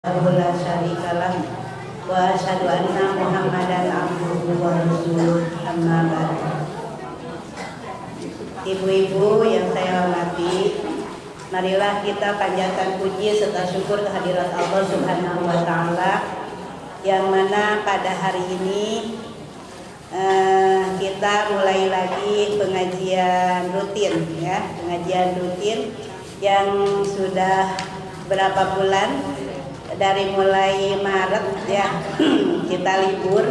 la syarikalah wa asyhadu anna Muhammadan abduhu wa rasuluh amma ba'du. Ibu-ibu yang saya hormati, marilah kita panjatkan puji serta syukur kehadirat Allah Subhanahu wa taala yang mana pada hari ini kita mulai lagi pengajian rutin ya, pengajian rutin yang sudah berapa bulan dari mulai Maret ya kita libur,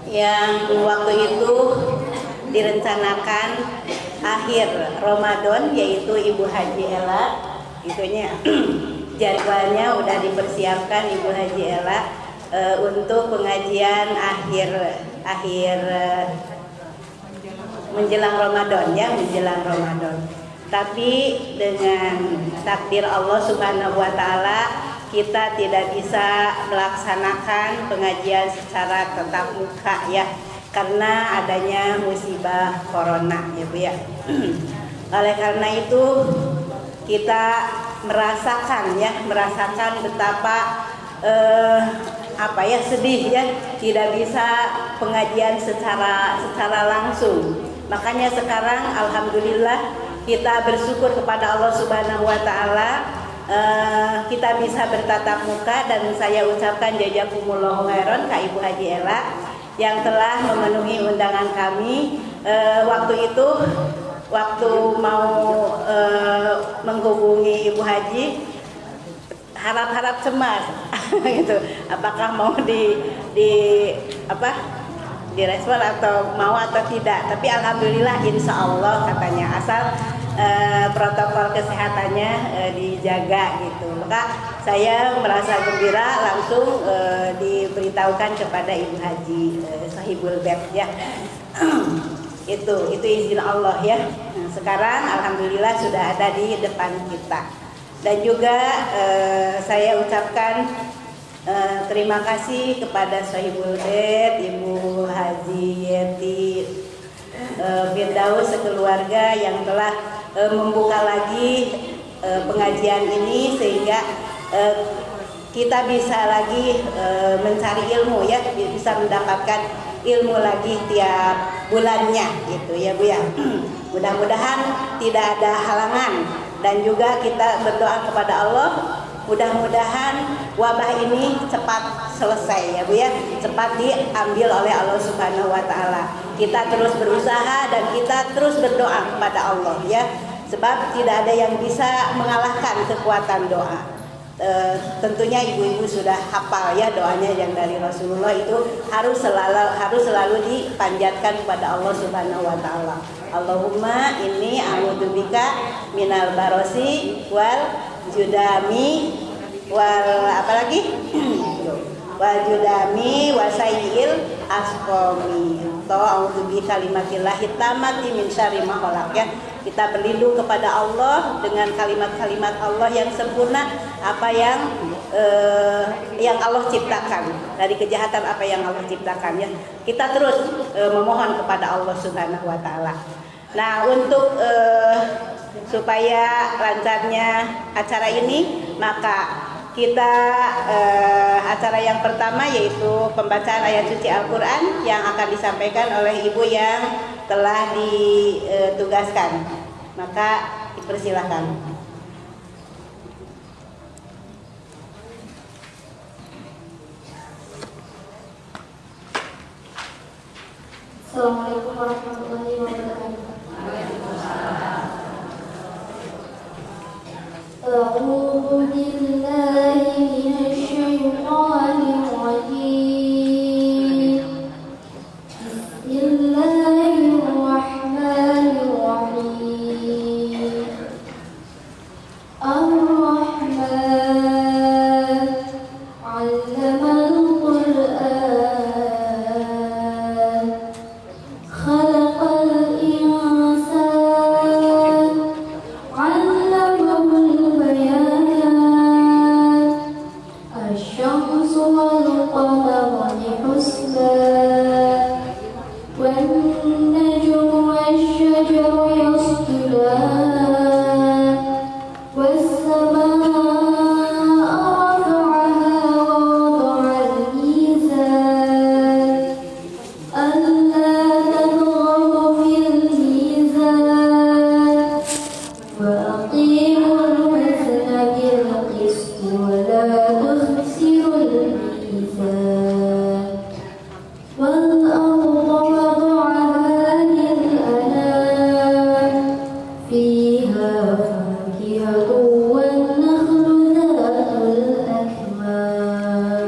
yang waktu itu direncanakan akhir Ramadan, yaitu Ibu Haji Ella itunya jadwalnya udah dipersiapkan Ibu Haji Ella untuk pengajian akhir menjelang Ramadan ya, menjelang Ramadan. Tapi dengan takdir Allah Subhanahu wa taala kita tidak bisa melaksanakan pengajian secara tatap muka ya, karena adanya musibah corona ya Bu ya. Oleh karena itu kita merasakan betapa sedih ya, tidak bisa pengajian secara langsung. Makanya sekarang alhamdulillah kita bersyukur kepada Allah Subhanahu wa taala, kita bisa bertatap muka, dan saya ucapkan jazakumullahu khairan ke Ibu Haji Ella yang telah memenuhi undangan kami. Waktu mau menghubungi Ibu Haji, harap-harap cemas gitu, apakah mau direspon atau mau atau tidak. Tapi alhamdulillah insya Allah katanya, asal protokol kesehatannya dijaga gitu. Maka saya merasa gembira, langsung diberitahukan kepada Ibu Haji Sahibul Bait ya. itu izin Allah ya. Nah, sekarang alhamdulillah sudah ada di depan kita. Dan juga saya ucapkan terima kasih kepada Sahibul Bait Ibu Haji Yeti Firdaus sekeluarga yang telah membuka lagi pengajian ini, sehingga kita bisa lagi mencari ilmu ya, bisa mendapatkan ilmu lagi tiap bulannya gitu ya Bu ya. Mudah-mudahan tidak ada halangan, dan juga kita berdoa kepada Allah mudah-mudahan wabah ini cepat selesai ya Bu ya, cepat diambil oleh Allah Subhanahu wa taala. Kita terus berusaha dan kita terus berdoa kepada Allah ya, sebab tidak ada yang bisa mengalahkan kekuatan doa. Tentunya ibu-ibu sudah hafal ya doanya yang dari Rasulullah, itu harus selalu dipanjatkan kepada Allah Subhanahu wa taala. Allahumma inni a'udzubika minal barosi wal judami wal apalagi wal judami wasayil asqami. A'udzubi kalimatillahi tammati min syarri ma khalaq ya. Kita berlindung kepada Allah dengan kalimat-kalimat Allah yang sempurna, apa yang Allah ciptakan, dari kejahatan apa yang Allah ciptakan ya. Kita terus memohon kepada Allah Subhanahu wa taala. Nah, untuk supaya lancarnya acara ini, maka kita acara yang pertama yaitu pembacaan ayat suci Al-Quran yang akan disampaikan oleh ibu yang telah ditugaskan. Maka dipersilahkan. Assalamualaikum warahmatullahi wabarakatuh. أعوذ بالله من الشيطان الرجيم. بسم الله الرحمن الرحيم. الرحمن علم القرآن ولا تخسروا الميزان والأرض وضعها للأنام فيها فاكهة والنخل ذات الأكمام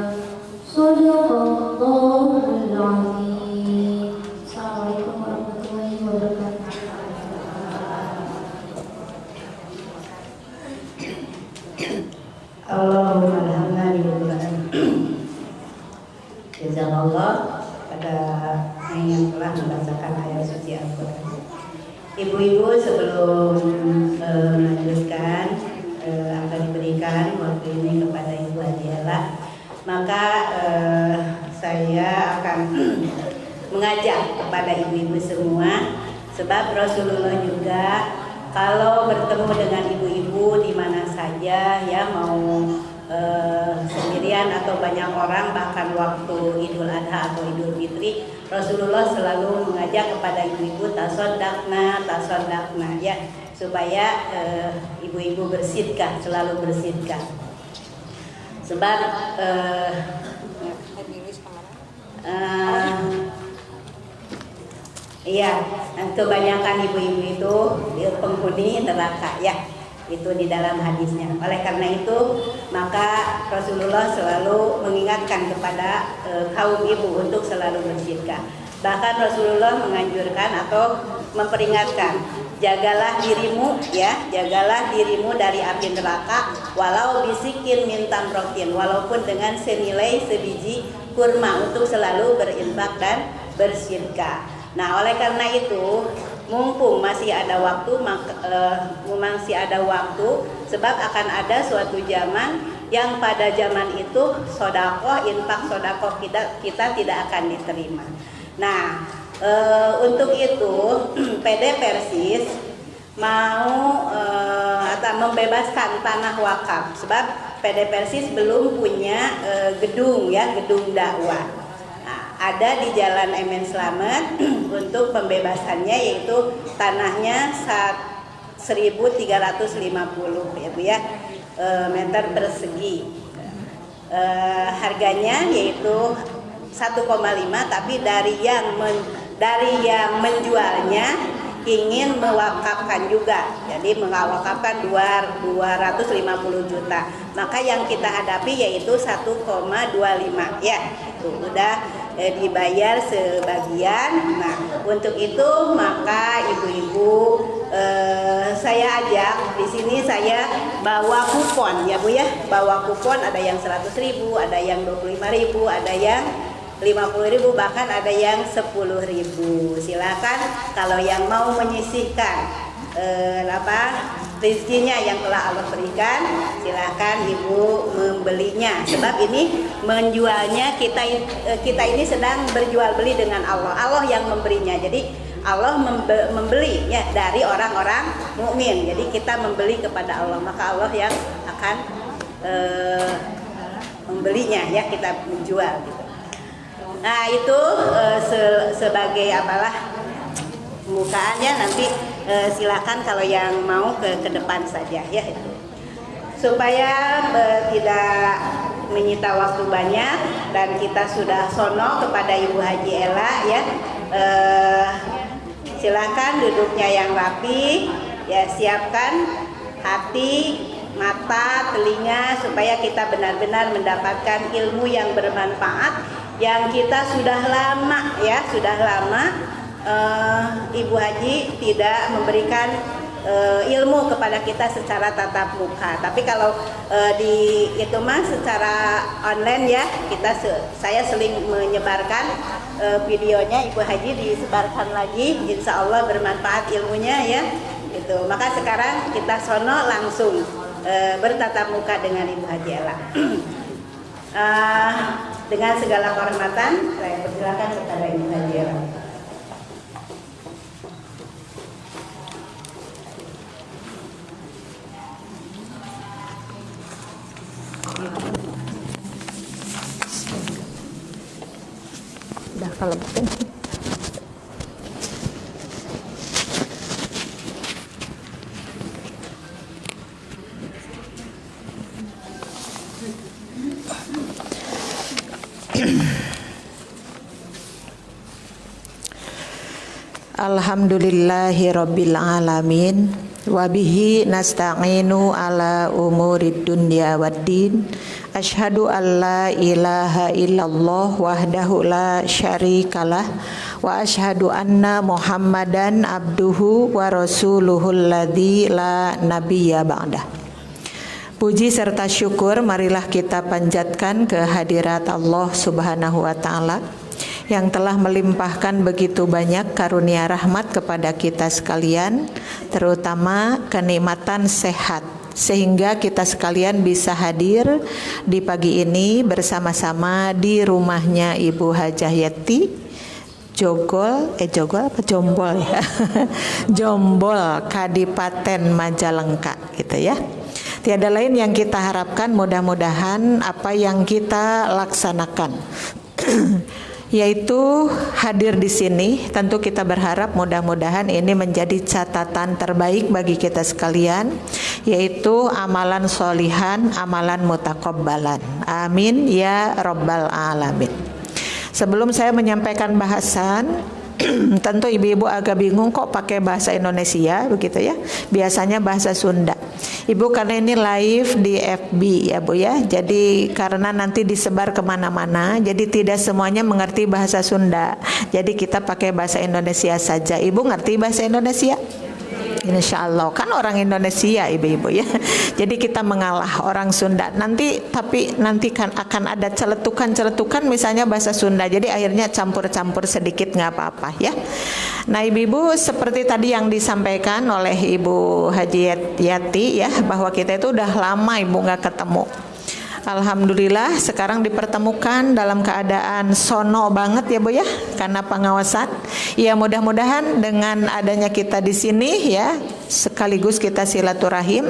صدق الله العظيم. Assalamualaikum warahmatullahi wabarakatuh. Allahumma alhamdulillah. Jazakallah pada yang telah membacakan ayat suci Al-Quran. Ibu-ibu, sebelum melanjutkan akan diberikan waktu ini kepada Ibu Haji Ella, maka saya akan mengajak kepada ibu-ibu semua, sebab Rasulullah juga kalau bertemu dengan ibu-ibu di mana saja, ya mau sendirian atau banyak orang, bahkan waktu Idul Adha atau Idul Fitri, Rasulullah selalu mengajak kepada ibu-ibu tasoddaqna, ya, supaya ibu-ibu bersedekah, selalu bersedekah. Sebab iya, kebanyakan ibu-ibu itu penghuni neraka, ya, itu di dalam hadisnya. Oleh karena itu, maka Rasulullah selalu mengingatkan kepada kaum ibu untuk selalu bersedekah. Bahkan Rasulullah menganjurkan atau memperingatkan, jagalah dirimu, ya, jagalah dirimu dari api neraka, walau bisikin min tamrotin, walaupun dengan senilai sebiji kurma, untuk selalu berinfak dan bersedekah. Nah, oleh karena itu, mumpung masih ada waktu, sebab akan ada suatu zaman yang pada zaman itu sodakoh, infak sodakoh kita tidak akan diterima. Nah, untuk itu PD Persis mau atau membebaskan tanah wakaf, sebab PD Persis belum punya gedung, ya, gedung dakwah. Ada di Jalan Emen Slamet untuk pembebasannya, yaitu tanahnya 1.350 ya Bu, ya, meter persegi. Harganya yaitu 1,5, tapi dari yang menjualnya ingin mewakafkan juga, jadi mewakafkan 250 juta. Maka yang kita hadapi yaitu 1,25, ya, itu udah dibayar sebagian. Nah, untuk itu maka ibu-ibu saya ajak di sini, saya bawa kupon, ya Bu, ya, bawa kupon, ada yang 100.000, ada yang 25.000, ada yang 50.000, bahkan ada yang 10.000. Silakan kalau yang mau menyisihkan rezekinya yang telah Allah berikan, silakan ibu membelinya. Sebab ini menjualnya, kita ini sedang berjual beli dengan Allah. Allah yang memberinya. Jadi Allah membeli, ya, dari orang-orang mukmin. Jadi kita membeli kepada Allah, maka Allah yang akan membelinya, ya, kita menjual gitu. Nah, itu sebagai apalah pembukaannya. Nanti silakan kalau yang mau ke depan saja, ya, itu supaya tidak menyita waktu banyak dan kita sudah sono kepada Ibu Haji Ella, ya. Silakan duduknya yang rapi, ya, siapkan hati, mata, telinga, supaya kita benar-benar mendapatkan ilmu yang bermanfaat yang kita sudah lama, ya, sudah lama Ibu Haji tidak memberikan ilmu kepada kita secara tatap muka. Tapi kalau di itu mah secara online, ya, saya sering menyebarkan videonya Ibu Haji, disebarkan lagi, insya Allah bermanfaat ilmunya, ya, itu. Maka sekarang kita sono langsung bertatap muka dengan Ibu Haji Ella. Dengan segala kehormatan saya persilakan kepada Ibu Haji Ella. Udah kelebihan. Alhamdulillahi rabbil alamin wa bihi nasta'inu ala umurid dunya waddin. Asyhadu an la ilaha illallah wahdahu la syarikalah wa asyhadu anna Muhammadan abduhu wa rasuluhul ladzi la nabiyya ba'dah. Puji serta syukur marilah kita panjatkan ke hadirat Allah Subhanahu wa taala yang telah melimpahkan begitu banyak karunia rahmat kepada kita sekalian, terutama kenikmatan sehat, sehingga kita sekalian bisa hadir di pagi ini bersama-sama di rumahnya Ibu Hajah Yati Jombol ya Jombol, Kadipaten Majalengka gitu ya. Tiada lain yang kita harapkan, mudah-mudahan apa yang kita laksanakan yaitu hadir di sini, tentu kita berharap mudah-mudahan ini menjadi catatan terbaik bagi kita sekalian, yaitu amalan solihan, amalan mutakabbalan. Amin ya rabbal alamin. Sebelum saya menyampaikan bahasan, tentu ibu-ibu agak bingung kok pakai bahasa Indonesia begitu ya. Biasanya bahasa Sunda. Ibu karena ini live di FB ya Bu ya. Jadi karena nanti disebar kemana-mana, jadi tidak semuanya mengerti bahasa Sunda. Jadi kita pakai bahasa Indonesia saja. Ibu ngerti bahasa Indonesia? Insya Allah kan orang Indonesia ibu-ibu ya. Jadi kita mengalah orang Sunda. Tapi nanti kan akan ada celetukan misalnya bahasa Sunda. Jadi akhirnya campur-campur sedikit nggak apa-apa ya. Nah ibu-ibu seperti tadi yang disampaikan oleh Ibu Haji Yati ya, bahwa kita itu udah lama ibu nggak ketemu. Alhamdulillah sekarang dipertemukan dalam keadaan sono banget ya Bu ya, karena pengawasan. Ya mudah-mudahan dengan adanya kita di sini ya, sekaligus kita silaturahim.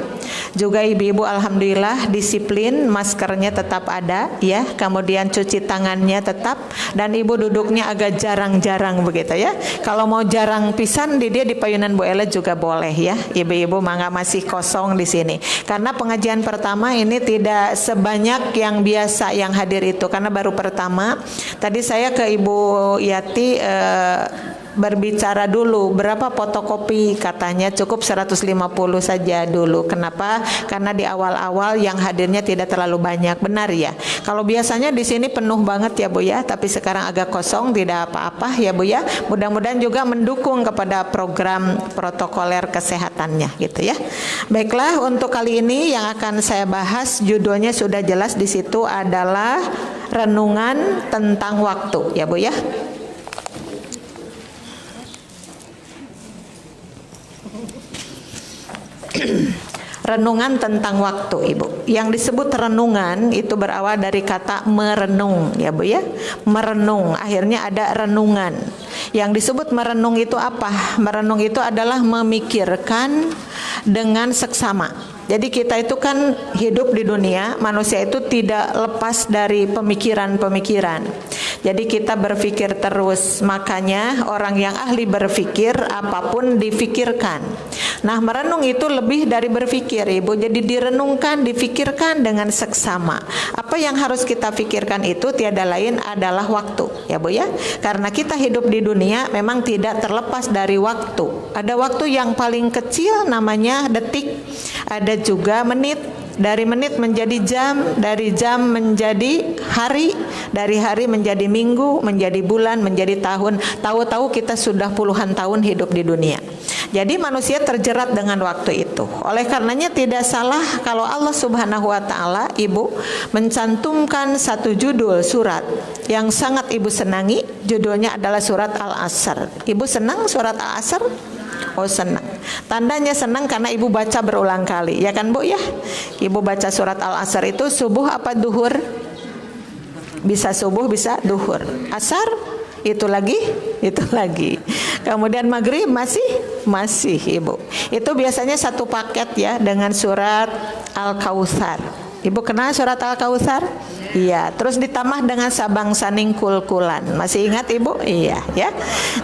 Juga ibu-ibu alhamdulillah disiplin, maskernya tetap ada ya, kemudian cuci tangannya tetap, dan ibu duduknya agak jarang-jarang begitu ya. Kalau mau jarang pisan dia di payunan Bu Ella juga boleh ya. Ibu-ibu mangga masih kosong di sini. Karena pengajian pertama ini tidak sebanyak yang biasa yang hadir itu, karena baru pertama. Tadi saya ke Ibu Yati berbicara dulu berapa fotokopi, katanya cukup 150 saja dulu. Kenapa? Karena di awal-awal yang hadirnya tidak terlalu banyak. Benar ya? Kalau biasanya di sini penuh banget ya Bu ya, tapi sekarang agak kosong, tidak apa-apa ya Bu ya. Mudah-mudahan juga mendukung kepada program protokoler kesehatannya gitu ya. Baiklah, untuk kali ini yang akan saya bahas judulnya sudah jelas di situ adalah renungan tentang waktu ya Bu ya. Renungan tentang waktu ibu. Yang disebut renungan itu berawal dari kata merenung ya Bu ya. Merenung, akhirnya ada renungan. Yang disebut merenung itu apa? Merenung itu adalah memikirkan dengan seksama. Jadi kita itu kan hidup di dunia, manusia itu tidak lepas dari pemikiran-pemikiran. Jadi kita berpikir terus, makanya orang yang ahli berpikir apapun difikirkan. Nah merenung itu lebih dari berpikir ibu, jadi direnungkan, difikirkan dengan seksama. Apa yang harus kita pikirkan itu tiada lain adalah waktu ya Bu ya. Karena kita hidup di dunia memang tidak terlepas dari waktu. Ada waktu yang paling kecil namanya detik, ada juga menit, dari menit menjadi jam, dari jam menjadi hari, dari hari menjadi minggu, menjadi bulan, menjadi tahun. Tahu-tahu kita sudah puluhan tahun hidup di dunia. Jadi manusia terjerat dengan waktu itu. Oleh karenanya tidak salah kalau Allah Subhanahu wa taala ibu mencantumkan satu judul surat yang sangat ibu senangi, judulnya adalah surat Al-Asr. Ibu senang surat Al-Asr? Oh senang. Tandanya senang karena ibu baca berulang kali, ya kan Bu ya? Ibu baca surat Al-Asr itu subuh apa duhur? Bisa subuh, bisa duhur. Asar itu lagi. Kemudian maghrib masih ibu. Itu biasanya satu paket ya dengan surat Al-Kautsar. Ibu kenal surat Al-Kautsar? Iya, terus ditambah dengan sabang saning kul-kulan. Masih ingat Ibu? Iya, ya.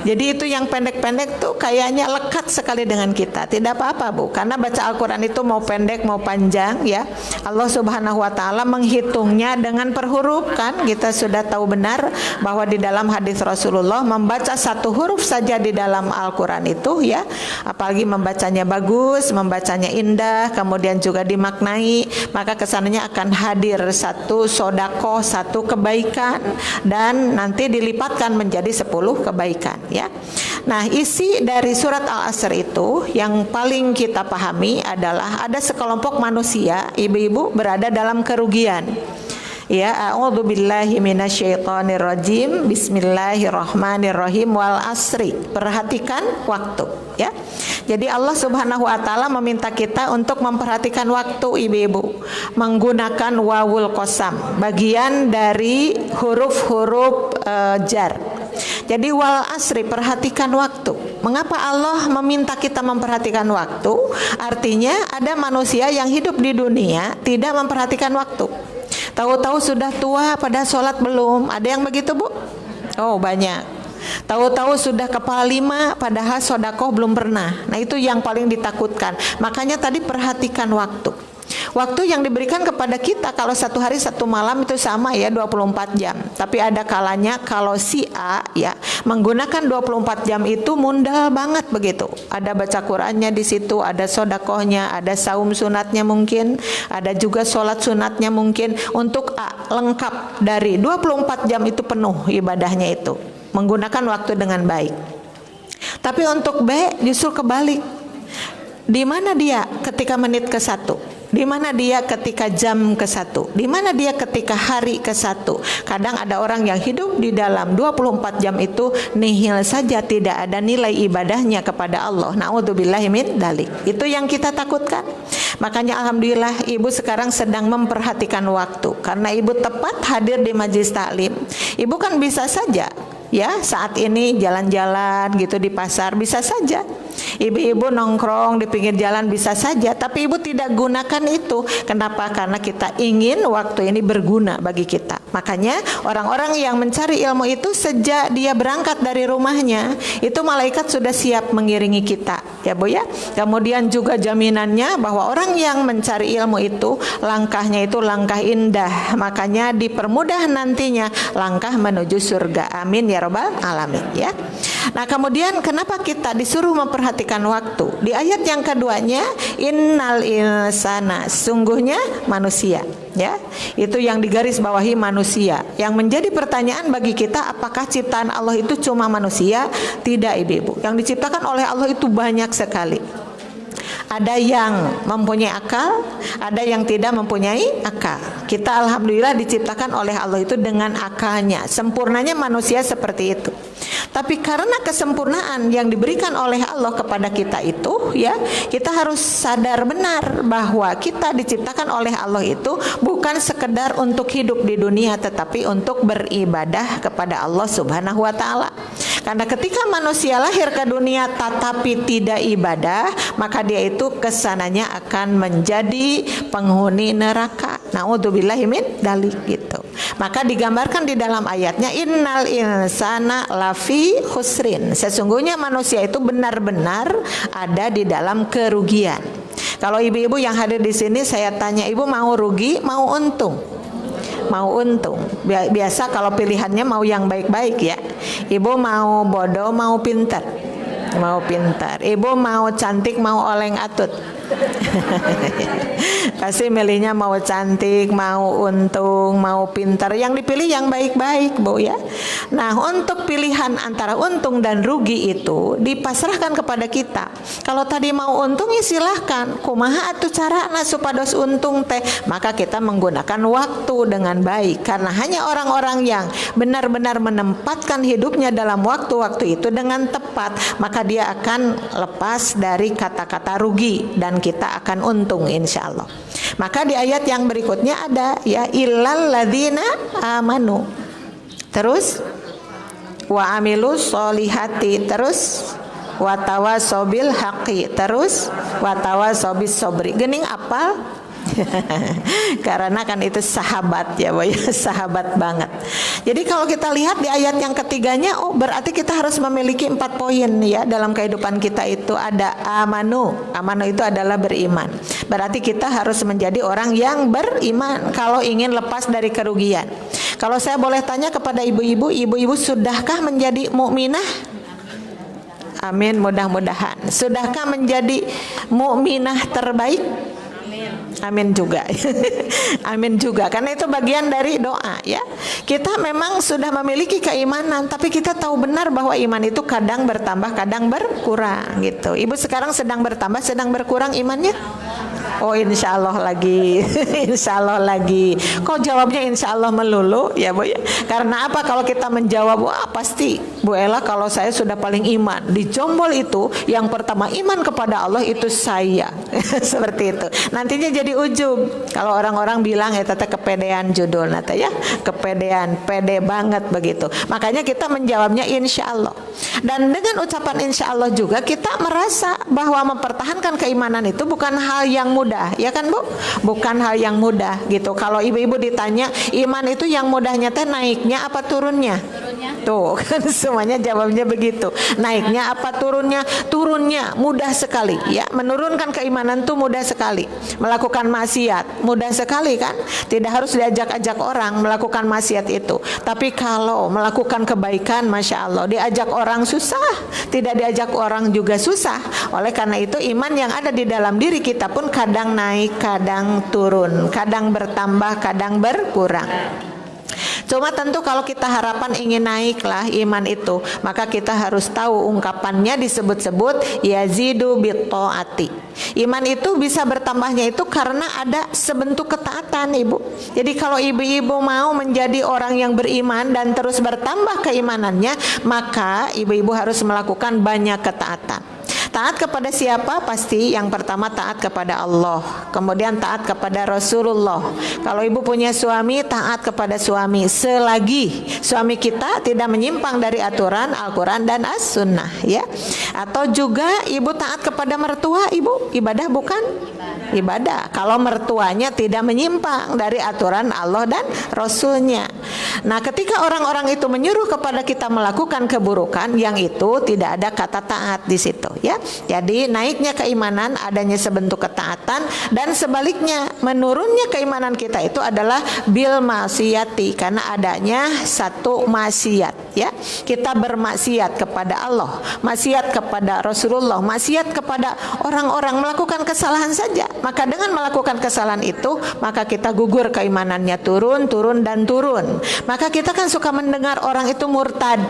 Jadi itu yang pendek-pendek tuh kayaknya lekat sekali dengan kita. Tidak apa-apa, Bu, karena baca Al-Qur'an itu mau pendek mau panjang ya. Allah Subhanahu wa taala menghitungnya dengan per huruf kan. Kita sudah tahu benar bahwa di dalam hadis Rasulullah membaca satu huruf saja di dalam Al-Qur'an itu ya, apalagi membacanya bagus, membacanya indah, kemudian juga dimaknai, maka kesananya akan hadir satu sodako, satu kebaikan, dan nanti dilipatkan menjadi 10 kebaikan ya. Nah, isi dari surat Al-Asr itu yang paling kita pahami adalah ada sekelompok manusia, ibu-ibu, berada dalam kerugian. Ya, a'udzubillahi minasyaitonirrajim. Bismillahirrahmanirrahim. Wal asri. Perhatikan waktu, ya. Jadi Allah Subhanahu wa taala meminta kita untuk memperhatikan waktu, ibu-ibu, menggunakan wawul qasam, bagian dari huruf-huruf jar. Jadi wal asri, perhatikan waktu. Mengapa Allah meminta kita memperhatikan waktu? Artinya ada manusia yang hidup di dunia tidak memperhatikan waktu. Tahu-tahu sudah tua pada sholat belum? Ada yang begitu, Bu? Oh, banyak. Tahu-tahu sudah kepala 5 padahal sodakoh belum pernah. Nah, itu yang paling ditakutkan. Makanya tadi perhatikan waktu. Waktu yang diberikan kepada kita kalau satu hari satu malam itu sama ya, 24 jam. Tapi ada kalanya kalau si A ya menggunakan 24 jam itu mundal banget begitu. Ada baca Qur'annya di situ, ada sodakohnya, ada saum sunatnya mungkin, ada juga sholat sunatnya mungkin. Untuk A lengkap dari 24 jam itu penuh ibadahnya itu, menggunakan waktu dengan baik. Tapi untuk B justru kebalik. Di mana dia ketika menit ke-1? Di mana dia ketika jam ke-1? Di mana dia ketika hari ke-1? Kadang ada orang yang hidup di dalam 24 jam itu nihil saja, tidak ada nilai ibadahnya kepada Allah. Na'udzubillahi min dzalik. Itu yang kita takutkan. Makanya alhamdulillah ibu sekarang sedang memperhatikan waktu, karena ibu tepat hadir di majelis taklim. Ibu kan bisa saja ya saat ini jalan-jalan gitu di pasar, bisa saja ibu-ibu nongkrong di pinggir jalan, bisa saja, tapi ibu tidak gunakan itu. Kenapa? Karena kita ingin waktu ini berguna bagi kita. Makanya orang-orang yang mencari ilmu itu sejak dia berangkat dari rumahnya itu malaikat sudah siap mengiringi kita ya, Bu ya. Kemudian juga jaminannya bahwa orang yang mencari ilmu itu langkahnya itu langkah indah, makanya dipermudah nantinya langkah menuju surga. Amin ya Rabbal alamin ya. Nah, kemudian kenapa kita disuruh memperhatikan waktu? Di ayat yang keduanya, innal insana, sungguhnya manusia ya. Itu yang digaris bawahi manusia. Yang menjadi pertanyaan bagi kita, apakah ciptaan Allah itu cuma manusia? Tidak, ibu-ibu. Yang diciptakan oleh Allah itu banyak sekali. Ada yang mempunyai akal, ada yang tidak mempunyai akal. Kita alhamdulillah diciptakan oleh Allah itu dengan akalnya. Sempurnanya manusia seperti itu. Tapi karena kesempurnaan yang diberikan oleh Allah kepada kita itu ya, kita harus sadar benar bahwa kita diciptakan oleh Allah itu bukan sekedar untuk hidup di dunia, tetapi untuk beribadah kepada Allah Subhanahu wa taala. Karena ketika manusia lahir ke dunia tetapi tidak ibadah, maka dia itu kesananya akan menjadi penghuni neraka. Na'udzubillahi min dzalik gitu. Maka digambarkan di dalam ayatnya, innal insana lafi khusrin. Sesungguhnya manusia itu benar-benar ada di dalam kerugian. Kalau ibu-ibu yang hadir di sini saya tanya, ibu mau rugi, mau untung? Mau untung. Biasa kalau pilihannya mau yang baik-baik ya. Ibu mau bodoh, mau pintar? Mau pintar. Ibu mau cantik, mau oleng atut? Pasti milihnya mau cantik, mau untung, mau pintar. Yang dipilih yang baik-baik, Bu ya. Nah, untuk pilihan antara untung dan rugi itu dipasrahkan kepada kita. Kalau tadi mau untung ya silahkan, kumaha atuh carana supados untung teh, maka kita menggunakan waktu dengan baik. Karena hanya orang-orang yang benar-benar menempatkan hidupnya dalam waktu-waktu itu dengan tepat, maka dia akan lepas dari kata-kata rugi dan kita akan untung insya Allah. Maka di ayat yang berikutnya ada ya, illal ladzina amanu, terus wa amilus solihati, terus watawasobil haqi, terus watawasobis sobri. Gening apal? Karena kan itu sahabat ya Bu ya, sahabat banget. Jadi kalau kita lihat di ayat yang ketiganya, oh berarti kita harus memiliki 4 poin ya dalam kehidupan kita. Itu ada amanu. Amanu itu adalah beriman. Berarti kita harus menjadi orang yang beriman kalau ingin lepas dari kerugian. Kalau saya boleh tanya kepada ibu-ibu, ibu-ibu sudahkah menjadi mukminah? Amin, mudah-mudahan. Sudahkah menjadi mukminah terbaik? Amin juga. Amin juga. Karena itu bagian dari doa ya. Kita memang sudah memiliki keimanan, tapi kita tahu benar bahwa iman itu kadang bertambah, kadang berkurang gitu. Ibu sekarang sedang bertambah, sedang berkurang imannya? Oh insya Allah lagi. Insya Allah lagi. Kok jawabnya insya Allah melulu ya Bu ya? Karena apa? Kalau kita menjawab wah pasti Bu Ella kalau saya sudah paling iman. Di Jombol itu yang pertama iman kepada Allah itu saya. Seperti itu. Nantinya jadi ujub. Kalau orang-orang bilang ya tata kepedean judul nata ya. Kepedean, pede banget begitu. Makanya kita menjawabnya insya Allah. Dan dengan ucapan insya Allah juga kita merasa bahwa mempertahankan keimanan itu bukan hal yang mudah, ya kan Bu? Bukan hal yang mudah gitu. Kalau ibu-ibu ditanya iman itu yang mudahnya teh naiknya apa turunnya? Tuh kan semuanya jawabnya begitu. Naiknya apa turunnya? Turunnya mudah sekali ya. Menurunkan keimanan tuh mudah sekali. Melakukan maksiat mudah sekali kan? Tidak harus diajak-ajak orang melakukan maksiat itu. Tapi kalau melakukan kebaikan, Masya Allah, diajak orang susah, tidak diajak orang juga susah. Oleh karena itu iman yang ada di dalam diri kita pun kadang naik, kadang turun, kadang bertambah, kadang berkurang. Cuma tentu kalau kita harapan ingin naiklah iman itu, maka kita harus tahu ungkapannya disebut-sebut yazidu bitta'ati. Iman itu bisa bertambahnya itu karena ada sebentuk ketaatan Ibu. Jadi kalau ibu-ibu mau menjadi orang yang beriman dan terus bertambah keimanannya, maka ibu-ibu harus melakukan banyak ketaatan. Taat kepada siapa? Pasti yang pertama taat kepada Allah, kemudian taat kepada Rasulullah. Kalau ibu punya suami, taat kepada suami selagi suami kita tidak menyimpang dari aturan Al-Quran dan As-Sunnah ya. Atau juga ibu taat kepada mertua, ibu ibadah bukan? Ibadah kalau mertuanya tidak menyimpang dari aturan Allah dan Rasulnya. Nah ketika orang-orang itu menyuruh kepada kita melakukan keburukan, yang itu tidak ada kata taat di situ ya. Jadi naiknya keimanan adanya sebentuk ketaatan, dan sebaliknya menurunnya keimanan kita itu adalah bil maksiati, karena adanya satu maksiat ya. Kita bermaksiat kepada Allah, maksiat kepada Rasulullah, maksiat kepada orang-orang, melakukan kesalahan saja. Maka dengan melakukan kesalahan itu, maka kita gugur keimanannya, turun, turun dan turun. Maka kita kan suka mendengar orang itu murtad.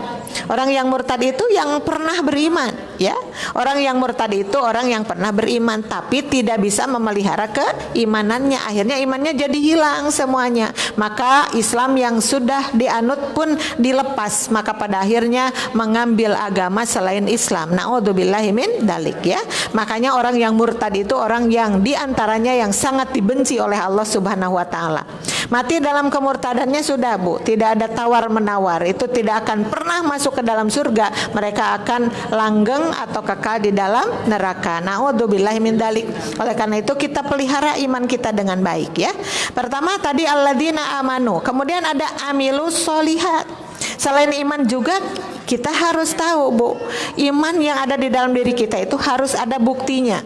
Orang yang murtad itu yang pernah beriman ya. Orang yang murtad itu orang yang pernah beriman tapi tidak bisa memelihara keimanannya. Akhirnya imannya jadi hilang semuanya. Maka Islam yang sudah dianut pun dilepas. Maka pada akhirnya mengambil agama selain Islam. Na'udzubillahi min dalik ya. Makanya orang yang murtad itu orang yang diantaranya yang sangat dibenci oleh Allah Subhanahu wa ta'ala. Mati dalam kemurtadannya sudah Bu, tidak ada tawar menawar, itu tidak akan pernah masuk ke dalam surga. Mereka akan langgeng atau kekal di dalam neraka. Na'udzubillahi min dalik. Oleh karena itu kita pelihara iman kita dengan baik ya. Pertama tadi alladzina amanu, kemudian ada amilus solihat. Selain iman juga kita harus tahu Bu, iman yang ada di dalam diri kita itu harus ada buktinya.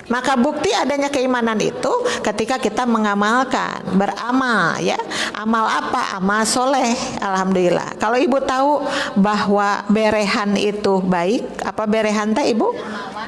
Maka bukti adanya keimanan itu ketika kita mengamalkan, beramal ya. Amal apa? Amal soleh. Alhamdulillah. Kalau ibu tahu bahwa berehan itu baik, apa berehan teh ibu?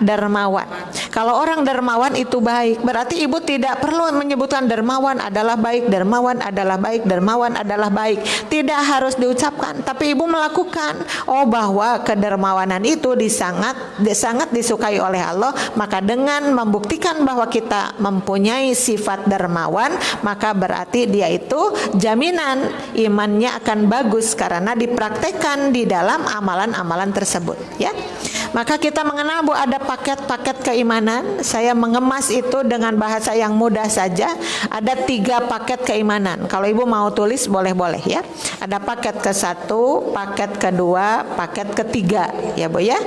Dermawan. Kalau orang dermawan itu baik, berarti ibu tidak perlu menyebutkan dermawan adalah baik, dermawan adalah baik, dermawan adalah baik. Tidak harus diucapkan, tapi ibu melakukan. Oh bahwa kedermawanan itu sangat disukai oleh Allah, maka dengan membuktikan bahwa kita mempunyai sifat dermawan, maka berarti dia itu jaminan imannya akan bagus karena dipraktekkan di dalam amalan-amalan tersebut ya. Maka kita mengenal Bu ada paket-paket keimanan. Saya mengemas itu dengan bahasa yang mudah saja. Ada 3 paket keimanan. Kalau ibu mau tulis boleh-boleh ya. Ada paket ke-1, paket ke-2, paket ke-3 ya Bu ya.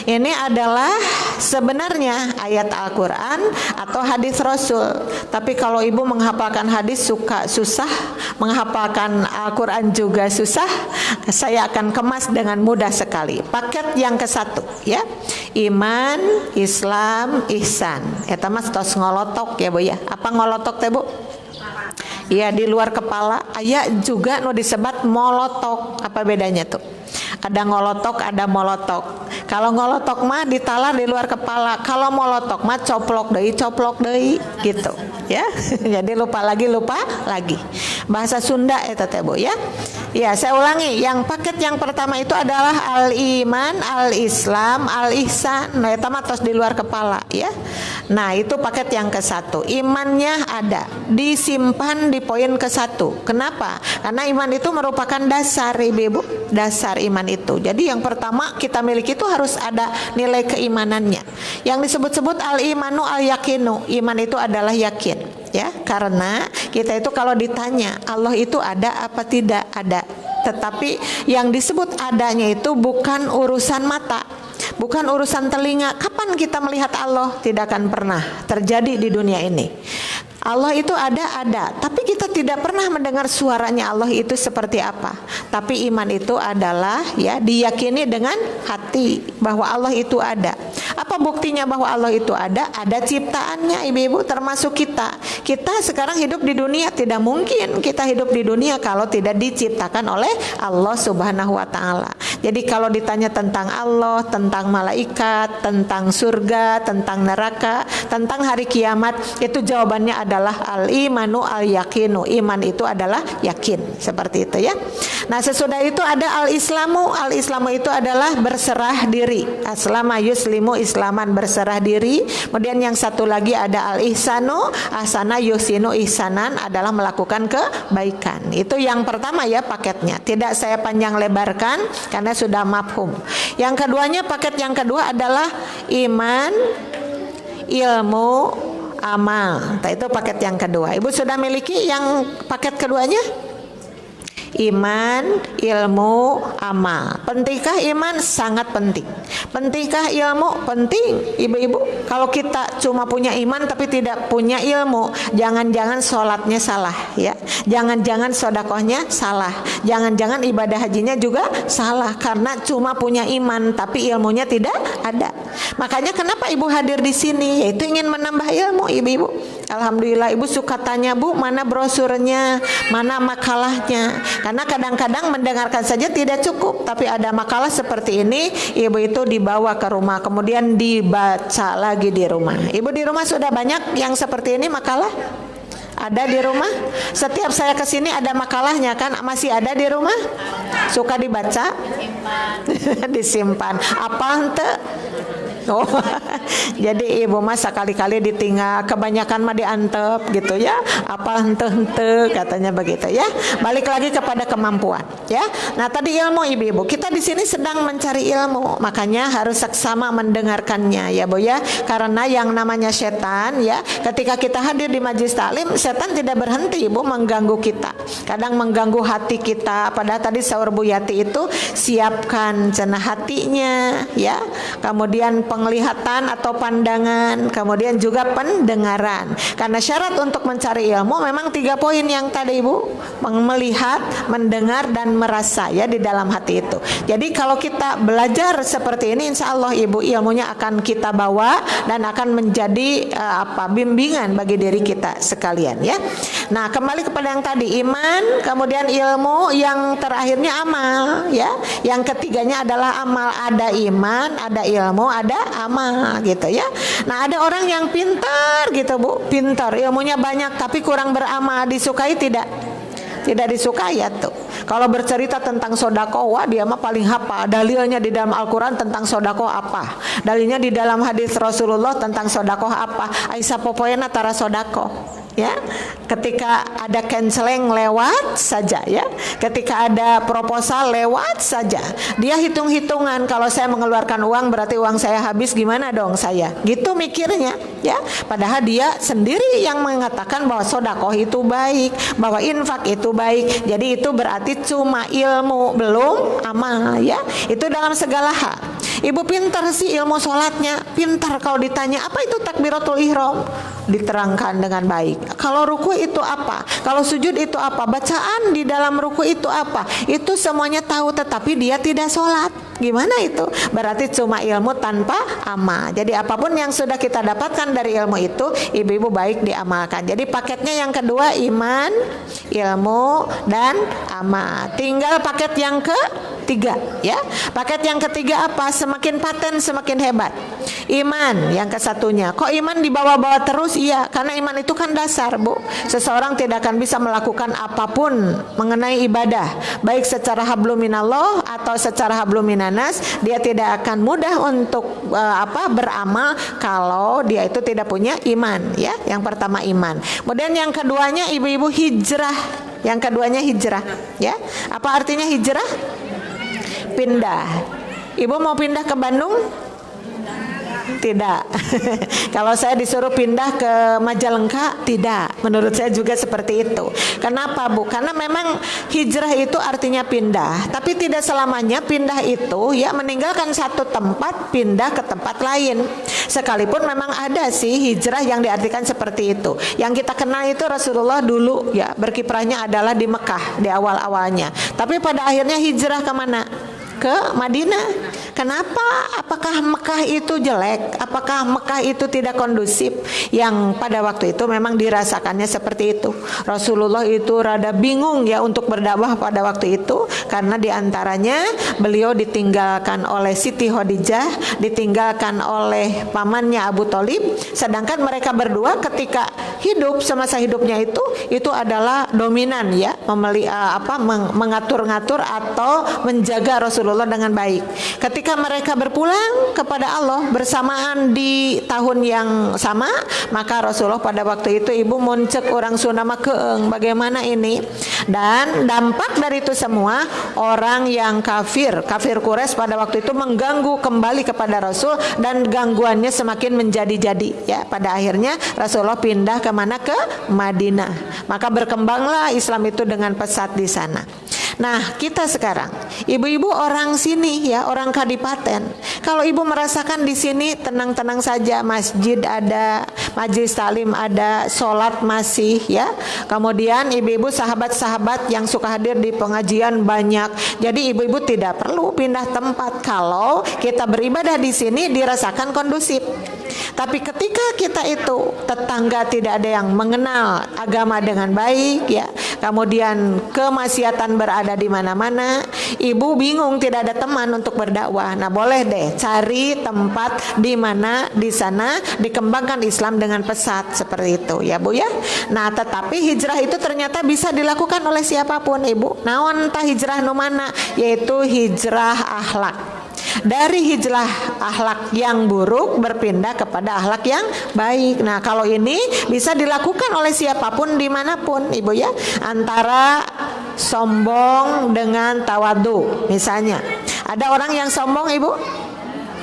Ini adalah sebenarnya ayat Al-Quran atau hadis Rasul. Tapi kalau ibu menghafalkan hadis susah, menghafalkan Al-Quran juga susah, saya akan kemas dengan mudah sekali. Paket yang ke-1 ya, iman, Islam, ihsan. Eta mas tos ngolotok ya Bu ya. Apa ngolotok teh Bu? Ya, di luar kepala. Aya juga nu disebat molotok. Apa bedanya tuh? Ada ngolotok, ada molotok. Kalau ngolotok mah ditalar di luar kepala. Kalau molotok mah coplok deui gitu ya. Jadi lupa lagi. Bahasa Sunda eta teh Bu ya. Ya, saya ulangi. Yang paket yang pertama itu adalah al-iman, al-islam, al-ihsan. Nah, eta mah tos di luar kepala ya. Nah, itu paket yang ke-1. Imannya ada, disimpan di poin ke-1. Kenapa? Karena iman itu merupakan dasar Ibu, dasar iman itu. Jadi yang pertama kita miliki itu harus ada nilai keimanannya. Yang disebut-sebut al-imanu al-yakinu. Iman itu adalah yakin, ya. Karena kita itu kalau ditanya Allah itu ada apa tidak ada. Tetapi yang disebut adanya itu bukan urusan mata, bukan urusan telinga. Kapan kita melihat Allah? Tidak akan pernah terjadi di dunia ini. Allah itu ada, tapi kita tidak pernah mendengar suaranya Allah itu seperti apa. Tapi iman itu adalah ya diyakini dengan hati bahwa Allah itu ada. Apa buktinya bahwa Allah itu ada? Ada ciptaannya ibu-ibu, termasuk kita. Kita sekarang hidup di dunia, tidak mungkin kita hidup di dunia kalau tidak diciptakan oleh Allah Subhanahu wa taala. Jadi kalau ditanya tentang Allah, tentang malaikat, tentang surga, tentang neraka, tentang hari kiamat, itu jawabannya adalah al-imanu al-yakinu. Iman itu adalah yakin, seperti itu ya. Nah, sesudah itu ada al-islamu. Al-islamu itu adalah berserah diri. Aslama yuslimu islaman, berserah diri. Kemudian yang satu lagi ada al-ihsanu, ahsana yusinu ihsanan, adalah melakukan kebaikan. Itu yang pertama ya paketnya. Tidak saya panjang lebarkan karena sudah mafhum. Yang keduanya, paket yang kedua adalah iman, ilmu, amal. Nah, itu paket yang kedua. Ibu sudah miliki yang paket keduanya? Iman, ilmu, amal. Pentingkah iman? Sangat penting. Pentingkah ilmu? Penting. Ibu-ibu, kalau kita cuma punya iman tapi tidak punya ilmu, jangan-jangan sholatnya salah ya. Jangan-jangan sodakohnya salah. Jangan-jangan ibadah hajinya juga salah karena cuma punya iman tapi ilmunya tidak ada. Makanya kenapa ibu hadir di sini? Yaitu ingin menambah ilmu ibu-ibu. Alhamdulillah ibu suka tanya, Bu, mana brosurnya, mana makalahnya. Karena kadang-kadang mendengarkan saja tidak cukup, tapi ada makalah seperti ini, ibu itu dibawa ke rumah, kemudian dibaca lagi di rumah. Ibu di rumah sudah banyak yang seperti ini makalah? Ada di rumah? Setiap saya kesini ada makalahnya kan? Masih ada di rumah? Suka dibaca? Disimpan. Apa ente? Oh, jadi ibu mah sekali-kali ditinggal, kebanyakan mah diantep gitu ya. Apa hente-hente katanya begitu ya. Balik lagi kepada kemampuan ya. Nah, tadi ilmu ibu-ibu. Kita di sini sedang mencari ilmu, makanya harus seksama mendengarkannya ya Bu ya. Karena yang namanya setan ya, ketika kita hadir di majelis taklim, setan tidak berhenti ibu mengganggu kita. Kadang mengganggu hati kita. Padahal tadi sahur Bu Yati itu siapkan cenah hatinya ya. Kemudian penglihatan atau pandangan, kemudian juga pendengaran. Karena syarat untuk mencari ilmu memang 3 poin yang tadi ibu, melihat, mendengar, dan merasa ya di dalam hati itu. Jadi kalau kita belajar seperti ini, insya Allah ibu, ilmunya akan kita bawa dan akan menjadi bimbingan bagi diri kita sekalian ya. Nah, kembali kepada yang tadi, iman, kemudian ilmu, yang terakhirnya amal ya. Yang ketiganya adalah amal. Ada iman, ada ilmu, ada amal gitu ya. Nah, ada orang yang pintar gitu Bu, pintar, ilmunya banyak tapi kurang beramal, disukai tidak? Tidak disukai ya tuh. Kalau bercerita tentang sodako, wah dia mah paling hafal. Dalilnya di dalam Al-Quran tentang sodako apa? Dalilnya di dalam hadis Rasulullah tentang sodako apa? Aisyah popoena tara sodako. Ya, ketika ada canceling lewat saja ya, ketika ada proposal lewat saja, dia hitung-hitungan, kalau saya mengeluarkan uang berarti uang saya habis, gimana dong saya, gitu mikirnya ya. Padahal dia sendiri yang mengatakan bahwa sodakoh itu baik, bahwa infak itu baik. Jadi itu berarti cuma ilmu belum amal ya. Itu dalam segala hal. Ibu pintar sih ilmu sholatnya, pintar. Kalau ditanya apa itu takbiratul ihram, diterangkan dengan baik. Kalau ruku itu apa, kalau sujud itu apa, bacaan di dalam ruku itu apa, itu semuanya tahu, tetapi dia tidak sholat. Gimana itu? Berarti cuma ilmu tanpa amal. Jadi apapun yang sudah kita dapatkan dari ilmu itu, ibu-ibu baik diamalkan. Jadi paketnya yang kedua iman, ilmu, dan amal. Tinggal paket yang ketiga, ya. Paket yang ketiga apa? Semakin paten semakin hebat. Iman yang kesatunya. Kok iman dibawa-bawa terus? Iya, karena iman itu kan dasar, Bu. Seseorang tidak akan bisa melakukan apapun mengenai ibadah, baik secara hablum minallah atau secara hablum minanas, dia tidak akan mudah untuk beramal kalau dia itu tidak punya iman, ya. Yang pertama iman. Kemudian yang keduanya ibu-ibu hijrah. Yang keduanya hijrah, ya. Apa artinya hijrah? Pindah. Ibu mau pindah ke Bandung? Tidak. Kalau saya disuruh pindah ke Majalengka, tidak. Menurut saya juga seperti itu. Kenapa, Bu? Karena memang hijrah itu artinya pindah, tapi tidak selamanya pindah itu ya meninggalkan satu tempat pindah ke tempat lain. Sekalipun memang ada sih hijrah yang diartikan seperti itu. Yang kita kenal itu Rasulullah dulu ya berkiprahnya adalah di Mekah di awal-awalnya. Tapi pada akhirnya hijrah kemana? Ke Madinah. Kenapa? Apakah Mekah itu jelek? Apakah Mekah itu tidak kondusif? Yang pada waktu itu memang dirasakannya seperti itu. Rasulullah itu rada bingung ya untuk berdakwah pada waktu itu, karena diantaranya beliau ditinggalkan oleh Siti Khadijah, ditinggalkan oleh pamannya Abu Thalib, sedangkan mereka berdua ketika hidup semasa hidupnya itu adalah dominan ya, mengatur-ngatur atau menjaga Rasulullah dengan baik. Ketika mereka berpulang kepada Allah bersamaan di tahun yang sama, maka Rasulullah pada waktu itu ibu muncek orang Sunama keeng, bagaimana ini? Dan dampak dari itu semua, orang yang kafir Quraisy pada waktu itu mengganggu kembali kepada Rasul, dan gangguannya semakin menjadi-jadi ya. Pada akhirnya Rasulullah pindah ke mana? Ke Madinah. Maka berkembanglah Islam itu dengan pesat di sana. Nah, kita sekarang ibu-ibu orang sini ya, orang Kadipaten. Kalau ibu merasakan di sini tenang-tenang saja, masjid ada, majelis talim ada, sholat masih ya. Kemudian ibu-ibu sahabat-sahabat yang suka hadir di pengajian banyak. Jadi ibu-ibu tidak perlu pindah tempat kalau kita beribadah di sini dirasakan kondusif. Tapi ketika kita itu tetangga tidak ada yang mengenal agama dengan baik ya, kemudian kemaksiatan berada di mana-mana, ibu bingung tidak ada teman untuk berdakwah. Nah, boleh deh cari tempat di mana di sana dikembangkan Islam dengan pesat seperti itu ya, Bu ya. Nah, tetapi hijrah itu ternyata bisa dilakukan oleh siapapun, Ibu. Naon tah hijrah nu mana? Yaitu hijrah akhlak. Dari hijrah akhlak yang buruk berpindah kepada akhlak yang baik. Nah, kalau ini bisa dilakukan oleh siapapun dimanapun, Ibu ya. Antara sombong dengan tawadu misalnya. Ada orang yang sombong, Ibu?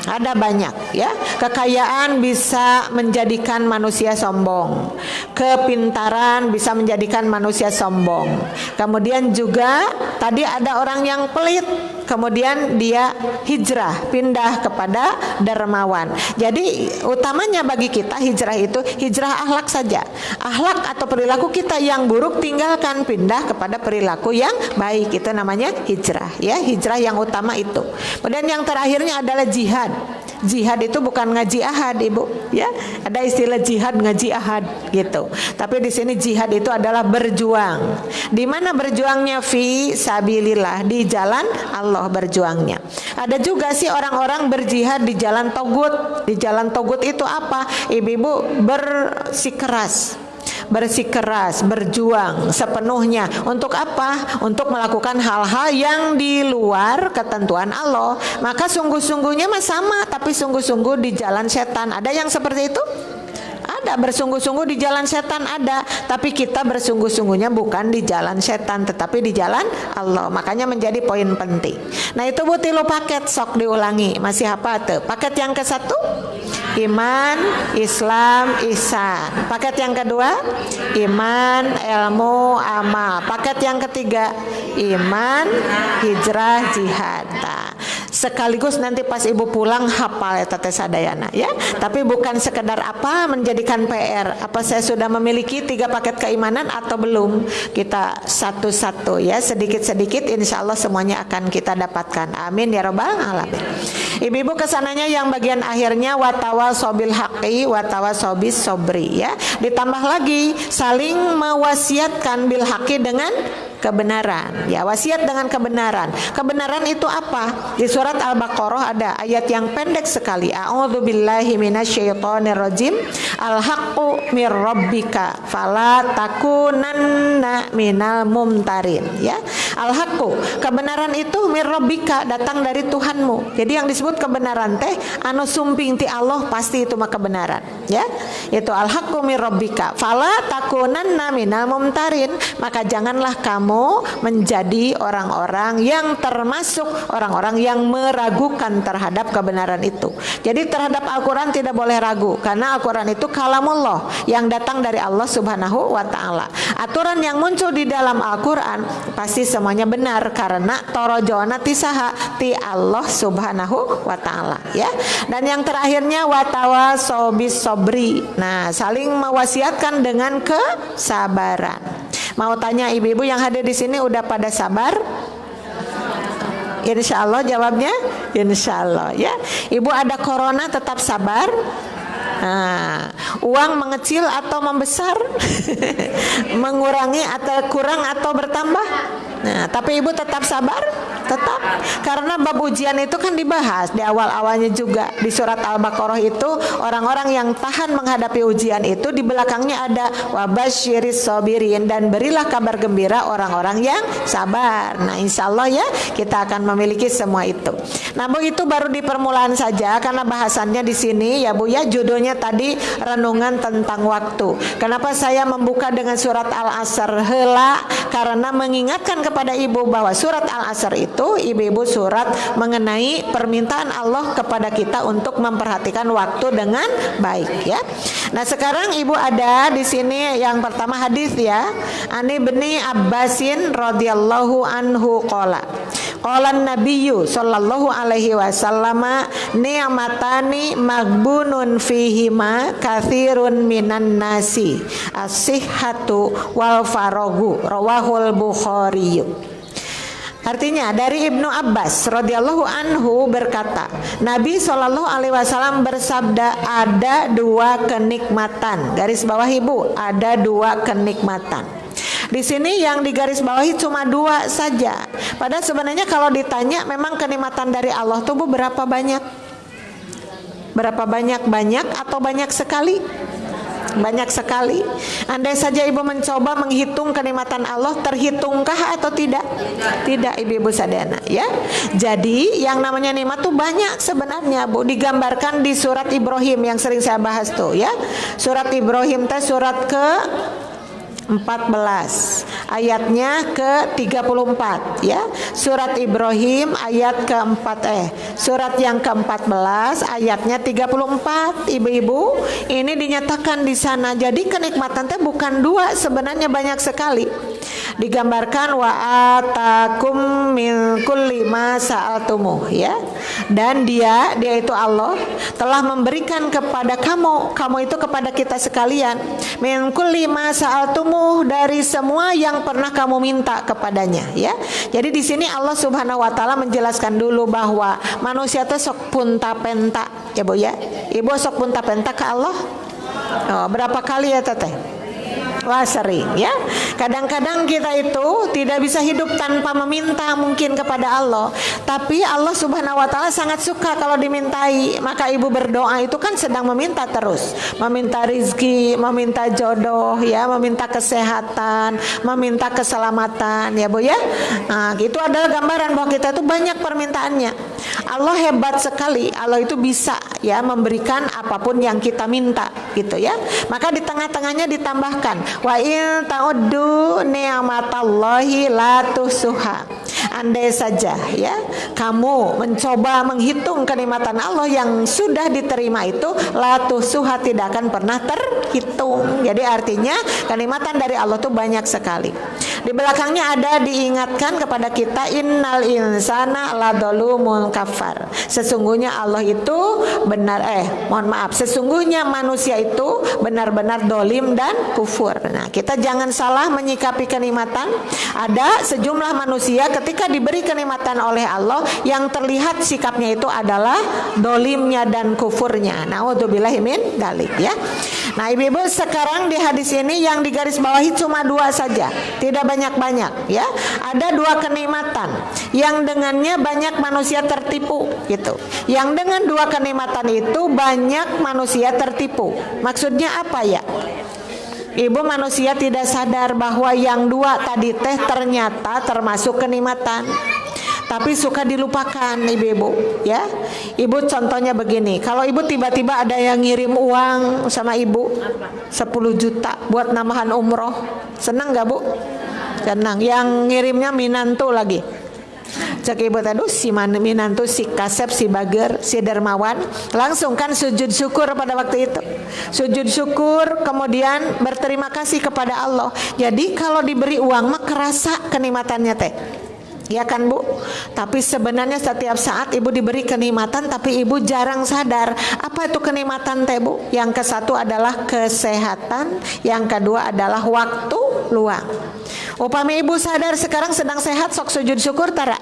Ada banyak ya. Kekayaan bisa menjadikan manusia sombong. Kepintaran bisa menjadikan manusia sombong. Kemudian juga tadi ada orang yang pelit, kemudian dia hijrah, pindah kepada dermawan. Jadi utamanya bagi kita hijrah itu hijrah akhlak saja. Akhlak atau perilaku kita yang buruk tinggalkan, pindah kepada perilaku yang baik. Itu namanya hijrah ya, hijrah yang utama itu. Kemudian yang terakhirnya adalah jihad. Jihad itu bukan ngaji ahad, Ibu ya. Ada istilah jihad ngaji ahad gitu. Tapi di sini jihad itu adalah berjuang. Di mana berjuangnya? Fi sabilillah, di jalan Allah berjuangnya. Ada juga sih orang-orang berjihad di jalan togut. Di jalan togut itu apa? Ibu-ibu bersikeras, berjuang sepenuhnya. Untuk apa? Untuk melakukan hal-hal yang di luar ketentuan Allah. Maka sungguh-sungguhnya mah sama, tapi sungguh-sungguh di jalan setan. Ada yang seperti itu? Ada, bersungguh-sungguh di jalan setan ada. Tapi kita bersungguh-sungguhnya bukan di jalan setan, tetapi di jalan Allah. Makanya menjadi poin penting. Nah, itu Bu tilu paket, sok diulangi. Masih apa tuh? Paket yang ke satu? Iman, Islam, ihsan. Paket yang kedua? Iman, ilmu, amal. Paket yang ketiga? Iman, hijrah, jihad. Nah, sekaligus nanti pas ibu pulang hafal eta teh sadayana ya. Tapi bukan sekedar apa menjadikan PR, apa saya sudah memiliki 3 paket keimanan atau belum. Kita satu-satu ya, sedikit-sedikit insya Allah semuanya akan kita dapatkan. Amin ya robbal alamin. Ibu-ibu kesananya yang bagian akhirnya watawasobil haqi watawasobis sobri ya. Ditambah lagi saling mewasiatkan bil haqi dengan kebenaran ya, wasiat dengan kebenaran. Kebenaran itu apa? Di surat Al-Baqarah ada ayat yang pendek sekali, a'udzubillahi minasyaitonirrajim, al-haqqu mir rabbika fala takunanna minal mumtarin ya. Al-haqqu, kebenaran itu mir rabbika, datang dari Tuhanmu. Jadi yang disebut kebenaran teh anu sumping ti Allah, pasti itu mah kebenaran ya. Itu al-haqqu mir rabbika fala takunanna minal mumtarin, maka janganlah kamu menjadi orang-orang yang termasuk orang-orang yang meragukan terhadap kebenaran itu. Jadi terhadap Al-Quran tidak boleh ragu, karena Al-Quran itu kalamullah yang datang dari Allah Subhanahu wa ta'ala. Aturan yang muncul di dalam Al-Quran pasti semuanya benar, karena torojona tisaha ti Allah Subhanahu wa ta'ala ya. Dan yang terakhirnya watawasobis sobri, nah saling mewasiatkan dengan kesabaran. Mau tanya ibu-ibu yang hadir di sini udah pada sabar? Insya Allah jawabnya insya Allah ya. Ibu ada corona tetap sabar. Nah, uang mengecil atau membesar, mengurangi atau kurang atau bertambah. Nah, tapi ibu tetap sabar, tetap, karena bab ujian itu kan dibahas di awal-awalnya juga di surat Al-Baqarah itu. Orang-orang yang tahan menghadapi ujian itu di belakangnya ada wabasyiris sabirin, dan berilah kabar gembira orang-orang yang sabar. Nah, insya Allah ya kita akan memiliki semua itu. Nah, Bu, itu baru di permulaan saja, karena bahasannya di sini ya Bu ya, judulnya tadi renungan tentang waktu. Kenapa saya membuka dengan surat Al-Asr heula? Karena mengingatkan kepada ibu bahwa surat Al-Asr itu ibu-ibu surat mengenai permintaan Allah kepada kita untuk memperhatikan waktu dengan baik ya. Nah, sekarang ibu ada di sini yang pertama hadis ya. Ani bin Abbasin radhiyallahu anhu qala Nabiyyu sallallahu alaihi wasallam ni'matani maghbunun fihima katsirun minan nasi as-sihhatu wal faragu rawahul Bukhari. Artinya dari Ibnu Abbas radhiyallahu anhu berkata, Nabi Shallallahu alaihi wasallam bersabda, ada 2 kenikmatan. Garis bawah ibu, ada 2 kenikmatan. Di sini yang digaris bawahi cuma 2 saja. Padahal sebenarnya kalau ditanya memang kenikmatan dari Allah tuh Bu berapa banyak? Berapa banyak? Banyak atau banyak sekali? Banyak sekali. Andai saja ibu mencoba menghitung kenikmatan Allah, terhitungkah atau tidak? Tidak, ibu-ibu sadana ya. Jadi yang namanya nikmat tuh banyak sebenarnya Bu, digambarkan di surat Ibrahim yang sering saya bahas tuh ya. Surat Ibrahim teh surat ke 14 ayatnya ke 34 ya. Surat Ibrahim ayat surat yang ke-14 ayatnya 34 ibu-ibu. Ini dinyatakan di sana. Jadi kenikmatan teh bukan 2, sebenarnya banyak sekali. Digambarkan wa atakum min kulli ma sa'altumuh ya. Dan dia itu Allah telah memberikan kepada kamu itu kepada kita sekalian, min kulli ma sa'altumuh, dari semua yang pernah kamu minta kepadanya ya. Jadi di sini Allah Subhanahu wa taala menjelaskan dulu bahwa manusia itu sok punta-penta ya Bu ya. Ibu sok punta-penta ke Allah. Oh, berapa kali ya Teteh? Wah, sering ya. Kadang-kadang kita itu tidak bisa hidup tanpa meminta mungkin kepada Allah. Tapi Allah Subhanahu wa taala sangat suka kalau dimintai. Maka ibu berdoa itu kan sedang meminta terus. Meminta rizki, meminta jodoh ya, meminta kesehatan, meminta keselamatan ya Bu ya. Nah, itu adalah gambaran bahwa kita itu banyak permintaannya. Allah hebat sekali. Allah itu bisa ya memberikan apapun yang kita minta gitu ya. Maka di tengah-tengahnya ditambahkan wa in ta'uddu ni'matallahi la tuhsuha. Andai saja ya kamu mencoba menghitung kenikmatan Allah yang sudah diterima itu, la tuhsuha, tidak akan pernah terhitung. Jadi artinya kenikmatan dari Allah itu banyak sekali. Di belakangnya ada diingatkan kepada kita, innal insana ladzalumun kafar. Sesungguhnya Allah itu sesungguhnya manusia itu benar-benar dolim dan kufur. Nah, kita jangan salah menyikapi kenikmatan. Ada sejumlah manusia ketika diberi kenikmatan oleh Allah, yang terlihat sikapnya itu adalah dolimnya dan kufurnya. Naudzubillahi min dzalik ya. Nah, ibu-ibu, sekarang di hadis ini yang digarisbawahi cuma 2 saja, tidak banyak-banyak ya. Ada 2 kenikmatan yang dengannya banyak manusia tertipu gitu. Yang dengan 2 kenikmatan itu banyak manusia tertipu. Maksudnya apa ya? Ibu, manusia tidak sadar bahwa yang 2 tadi teh ternyata termasuk kenikmatan, tapi suka dilupakan ibu-ibu ya. Ibu contohnya begini, kalau ibu tiba-tiba ada yang ngirim uang sama ibu 10 juta buat nambahan umroh, senang gak bu? Senang. Yang ngirimnya minantu lagi. Cek ibu, aduh si minantu, si kasep, si bager, si dermawan. Langsung kan sujud syukur pada waktu itu. Sujud syukur, kemudian berterima kasih kepada Allah. Jadi kalau diberi uang mah kerasa kenikmatannya teh. Ya kan bu? Tapi sebenarnya setiap saat ibu diberi kenikmatan, tapi ibu jarang sadar apa itu kenikmatan teh bu. Yang ke-1 adalah kesehatan, yang kedua adalah waktu luang. Upami ibu sadar sekarang sedang sehat, sok sujud syukur tara?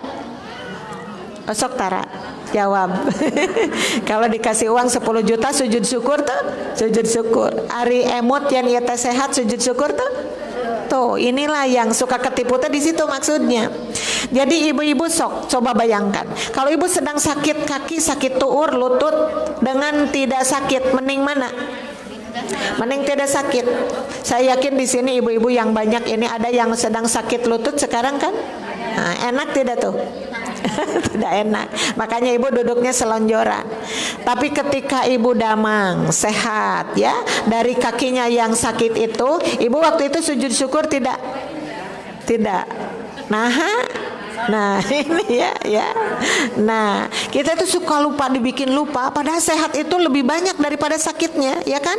Sok tara? Jawab. Kalau dikasih uang 10 juta sujud syukur tuh? Sujud syukur. Ari emot yang ia teh sehat sujud syukur tuh? Tuh, inilah yang suka ketipu teh di situ maksudnya. Jadi ibu-ibu sok coba bayangkan, kalau ibu sedang sakit kaki, sakit tuur, lutut, dengan tidak sakit, mending mana? Mending tidak sakit. Saya yakin di sini ibu-ibu yang banyak ini ada yang sedang sakit lutut sekarang kan? Nah, enak tidak tuh? Tidak enak. Makanya ibu duduknya selonjoran. Tapi ketika ibu damang, sehat ya, dari kakinya yang sakit itu, ibu waktu itu sujud syukur tidak? Tidak. Nah ini ya. Nah, kita itu suka lupa, dibikin lupa, padahal sehat itu lebih banyak daripada sakitnya, ya kan?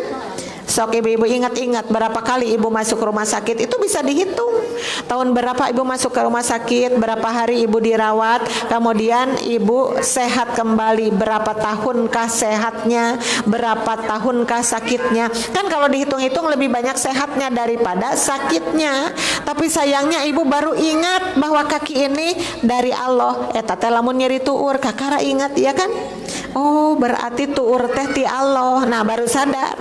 Sok ibu-ibu ingat-ingat berapa kali ibu masuk rumah sakit, itu bisa dihitung. Tahun berapa ibu masuk ke rumah sakit, berapa hari ibu dirawat, kemudian ibu sehat kembali, berapa tahunkah sehatnya, berapa tahunkah sakitnya. Kan kalau dihitung-hitung lebih banyak sehatnya daripada sakitnya. Tapi sayangnya ibu baru ingat bahwa kaki ini dari Allah. Teh lamun nyeri tuur, kakara ingat ya kan? Oh, berarti tuur teh ti Allah. Nah, baru sadar.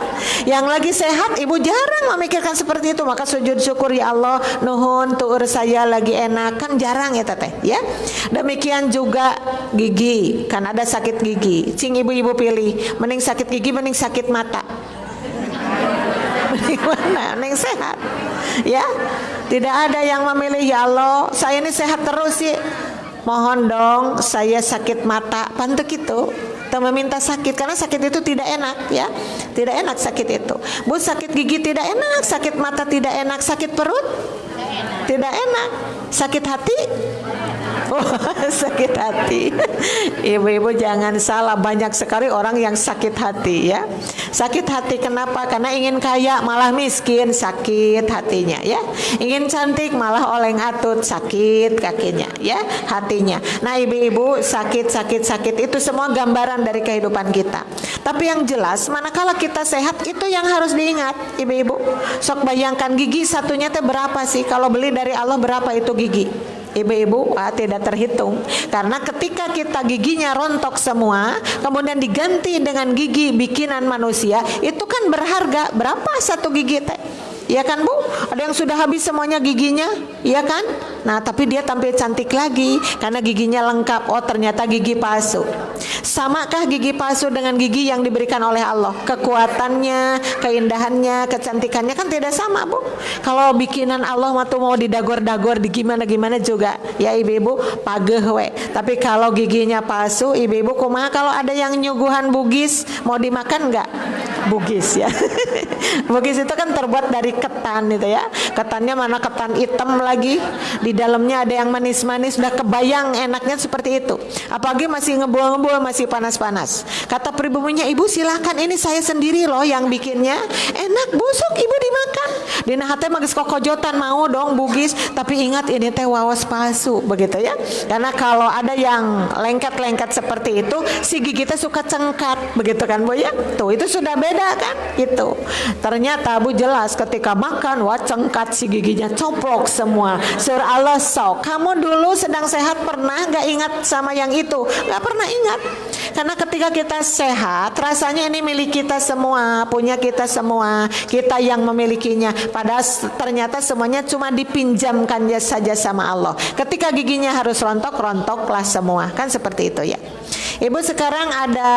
Yang lagi sehat ibu jarang memikirkan seperti itu, maka sujud syukur, ya Allah nuhun tuur saya lagi enak, kan jarang ya teteh ya. Demikian juga gigi, kan ada sakit gigi, cing ibu-ibu pilih mending sakit gigi mending sakit mata? Mending mana? Mending sehat ya. Tidak ada yang memilih, ya Allah saya ini sehat terus sih, mohon dong saya sakit mata, pantek itu atau meminta sakit, karena sakit itu tidak enak ya, tidak enak sakit itu. Bu, sakit gigi tidak enak, sakit mata tidak enak, sakit perut tidak enak, sakit hati sakit hati. Ibu-ibu jangan salah, banyak sekali orang yang sakit hati ya. Sakit hati kenapa? Karena ingin kaya malah miskin, sakit hatinya ya. Ingin cantik malah oleng atut, sakit kakinya ya, hatinya. Nah ibu-ibu, sakit itu semua gambaran dari kehidupan kita. Tapi yang jelas manakala kita sehat, itu yang harus diingat ibu-ibu. Sok bayangkan gigi satunya teh berapa sih? Kalau beli dari Allah berapa itu gigi? Ibu-ibu, tidak terhitung. Karena ketika kita giginya rontok semua, kemudian diganti dengan gigi bikinan manusia, itu kan berharga. Berapa satu gigi teh? Ya kan bu? Ada yang sudah habis semuanya giginya, ya kan? Nah tapi dia tampil cantik lagi karena giginya lengkap. Oh ternyata gigi palsu. Samakah gigi palsu dengan gigi yang diberikan oleh Allah? Kekuatannya, keindahannya, kecantikannya kan tidak sama bu. Kalau bikinan Allah tuh mau didagor-dagor, di gimana-gimana juga ya ibu-ibu pageh we. Tapi kalau giginya palsu, ibu-ibu kumaha kalau ada yang nyuguhan bugis, mau dimakan nggak? Bugis ya. Bugis itu kan terbuat dari ketan itu ya. Ketannya mana ketan hitam lagi, di dalamnya ada yang manis-manis, udah kebayang enaknya seperti itu. Apalagi masih ngebul-ngebul, masih panas-panas. Kata pribumunya, ibu silahkan, ini saya sendiri loh yang bikinnya. Enak busuk ibu dimakan. Dina hate magis kokojotan mau dong bugis, tapi ingat ini teh wawas palsu begitu ya. Karena kalau ada yang lengket-lengket seperti itu, si gigi teh suka cengkat begitu kan Bu ya. Tuh itu sudah beda kan gitu. Ternyata Bu jelas ketika makan wah cengkat si giginya coplok semua. Sur Allah sok. Kamu dulu sedang sehat pernah nggak ingat sama yang itu? Nggak pernah ingat. Karena ketika kita sehat, rasanya ini milik kita semua, punya kita semua, kita yang memilikinya. Padahal ternyata semuanya cuma dipinjamkan saja sama Allah. Ketika giginya harus rontok, rontoklah semua. Kan seperti itu ya. Ibu sekarang ada,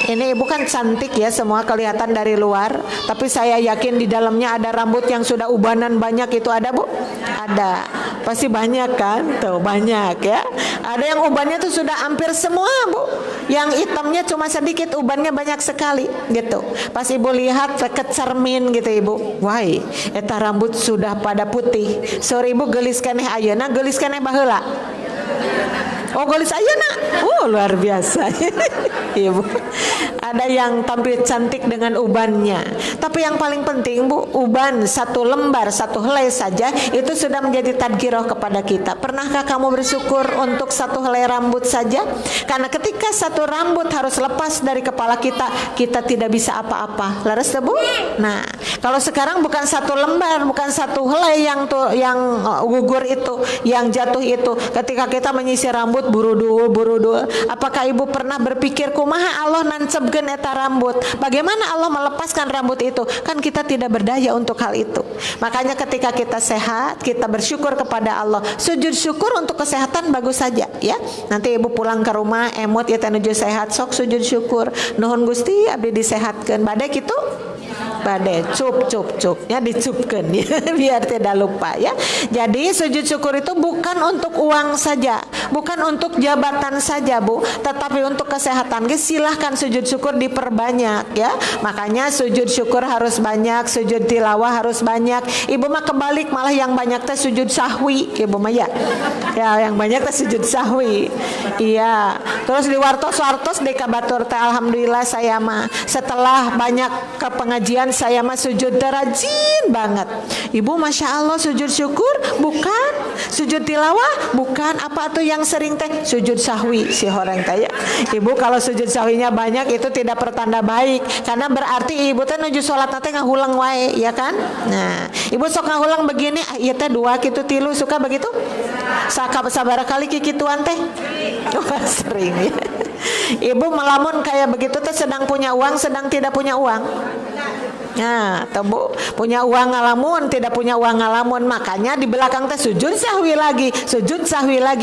ini ibu kan cantik ya, semua kelihatan dari luar. Tapi saya yakin di dalamnya ada rambut yang sudah ubanan banyak, itu ada Bu? Ada. Pasti banyak kan? Tuh banyak ya. Ada yang ubannya tuh sudah hampir semua Bu. Yang hitamnya cuma sedikit, ubannya banyak sekali gitu. Pas ibu lihat ke cermin gitu ibu, wah eta rambut sudah pada putih. Sorry ibu gelis keneh ayeuna, gelis keneh baheula. Oh gelis ayeuna. Luar biasa. Ibu. Ada yang tampil cantik dengan ubannya. Tapi yang paling penting Bu, uban satu lembar, satu helai saja itu sudah menjadi tadkirah kepada kita. Pernahkah kamu bersyukur untuk satu helai rambut saja? Karena ketika satu rambut harus lepas dari kepala kita, kita tidak bisa apa-apa. Laras Bu? Nah, kalau sekarang bukan satu lembar, bukan satu helai yang gugur itu, yang jatuh itu. Ketika kita menyisir rambut buru-dul. Apakah ibu pernah berpikir kumaha Allah nancebkeun eta rambut? Bagaimana Allah melepaskan rambut itu? Kan kita tidak berdaya untuk hal itu. Makanya ketika kita sehat, kita bersyukur kepada Allah. Sujud syukur untuk kesehatan bagus saja ya. Nanti ibu pulang ke rumah emot ya nuju sehat, sok sujud syukur. Nuhun Gusti abdi disehatkeun. Bade kitu? Bade cup ya dicupkan ya biar tidak lupa ya. Jadi sujud syukur itu bukan untuk uang saja, bukan untuk jabatan saja Bu, tetapi untuk kesehatan. Silahkan sujud syukur diperbanyak ya. Makanya sujud syukur harus banyak, sujud tilawah harus banyak. Ibu mah kebalik, malah yang banyak teh sujud sahwi ibu mah ya. Ya yang banyak teh sujud sahwi. Iya. Terus di wartos di kabatur teh alhamdulillah saya mah setelah banyak ke pengajian saya mah sujud terajin banget. Ibu masya Allah sujud syukur bukan, sujud tilawah bukan, apa tuh yang sering teh sujud sahwi si orang teh ya. Ibu kalau sujud sahwinya banyak itu tidak pertanda baik, karena berarti ibu teh nuju sholat nanti ngahulang wae ya kan. Nah ibu sok ngahulang begini iya teh 2 kitu 3 suka begitu sabaraha kali kikituan teh. Sering ya. Ibu melamun kayak begitu teh sedang punya uang, sedang tidak punya uang. Nah, Bu, punya uang ngalamun, tidak punya uang ngalamun, makanya di belakang teh sujud sahwi lagi.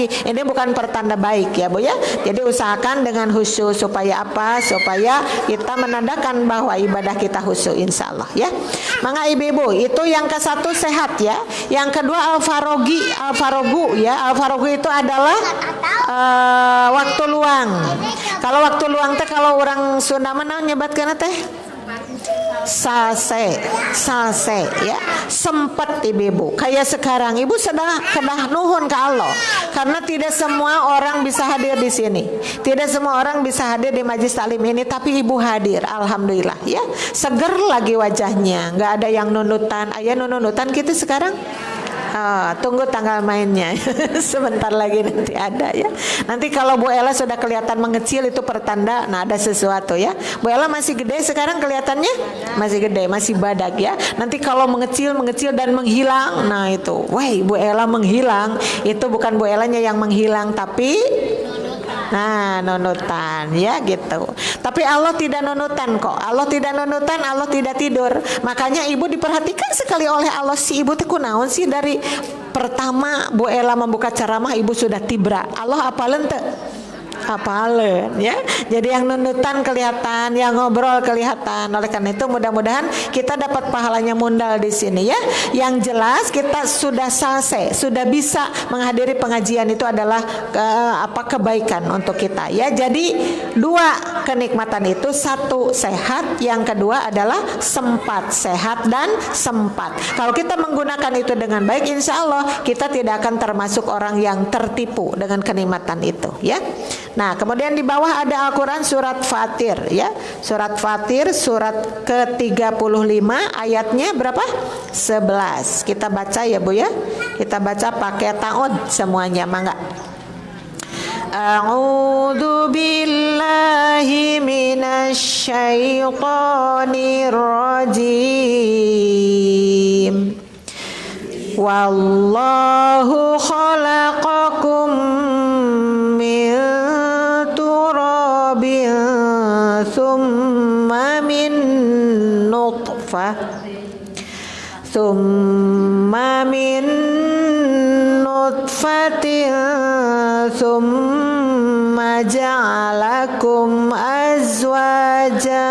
Ini bukan pertanda baik ya Bu ya. Jadi usahakan dengan khusyuk supaya apa? Supaya kita menandakan bahwa ibadah kita khusyuk insyaallah ya. Mangga ibu-ibu, itu yang ke-1 sehat ya. Yang kedua al-farogu ya. Al-farogu itu adalah waktu luang. Kalau waktu luang teh kalau orang Sunda mana nyebatkeun teh? Sase ya, sempat ibu kayak sekarang ibu sedang kedah nuhun ke Allah karena tidak semua orang bisa hadir di sini, tidak semua orang bisa hadir di majlis taklim ini, tapi ibu hadir alhamdulillah ya, seger lagi wajahnya, nggak ada yang nunutan. Aya nunutan gitu sekarang. Tunggu tanggal mainnya sebentar lagi nanti ada ya. Nanti kalau Bu Ella sudah kelihatan mengecil itu pertanda nah ada sesuatu ya. Bu Ella masih gede sekarang kelihatannya, masih gede, masih badak ya. Nanti kalau mengecil dan menghilang, nah itu Bu Ella menghilang, itu bukan Bu Ellanya yang menghilang tapi nunutan ya gitu. Tapi Allah tidak nunutan kok. Allah tidak nunutan, Allah tidak tidur. Makanya ibu diperhatikan sekali oleh Allah. Si ibu teh kunaon sih dari pertama Bu Ella membuka ceramah ibu sudah tibra. Allah apaleun teu? apalen ya. Jadi yang nunutan kelihatan, yang ngobrol kelihatan. Oleh karena itu mudah-mudahan kita dapat pahalanya mundal di sini ya. Yang jelas kita sudah selesai, sudah bisa menghadiri pengajian itu adalah kebaikan untuk kita ya. Jadi dua kenikmatan itu, satu sehat, yang kedua adalah sempat, sehat dan sempat. Kalau kita menggunakan itu dengan baik, insya Allah kita tidak akan termasuk orang yang tertipu dengan kenikmatan itu ya. Nah, kemudian di bawah ada Al-Quran surat Fatir ya. Surat Fatir surat ke-35 ayatnya berapa? 11. Kita baca ya Bu ya. Kita baca pakai ta'ud semuanya, mangga. A'udzu billahi minasy syaithanir rajim. Wallahu khalaqakum min turabin thumma min nutfah nutfatin thumma ja'alakum azwaja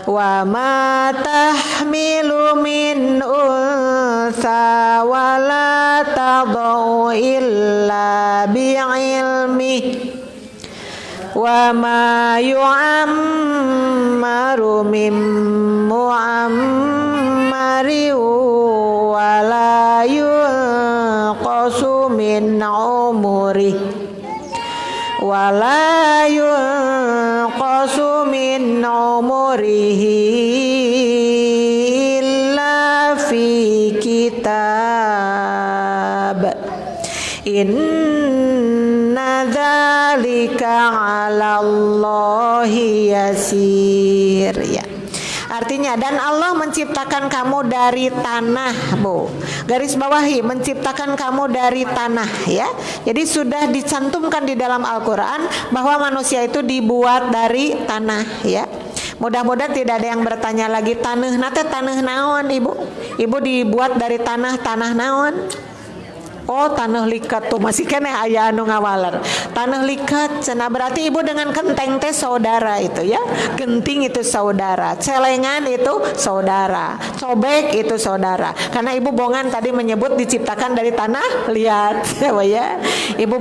wa ma tahmilu min untha wa la tadau illa bi'ilmih wa ma yu'ammaru min mu'ammari wa la yunqasu min umurih wa la yunqasu min umurihi illa fi kitab inna dzalika 'ala Allahi yasir ya. Artinya, dan Allah menciptakan kamu dari tanah, Bu. Garis bawahi, menciptakan kamu dari tanah ya. Jadi sudah dicantumkan di dalam Al-Quran bahwa manusia itu dibuat dari tanah ya. Mudah-mudahan tidak ada yang bertanya lagi, tanah nate tanah naon Ibu? Ibu dibuat dari tanah naon? Oh, tanah likat tuh masih kene aya anu ngawaler. Tanah likat cenah berarti Ibu dengan kenteng teh saudara itu ya. Genting itu saudara, celengan itu saudara, cobek itu saudara. Karena Ibu bongan tadi menyebut diciptakan dari tanah liat ya. Ibu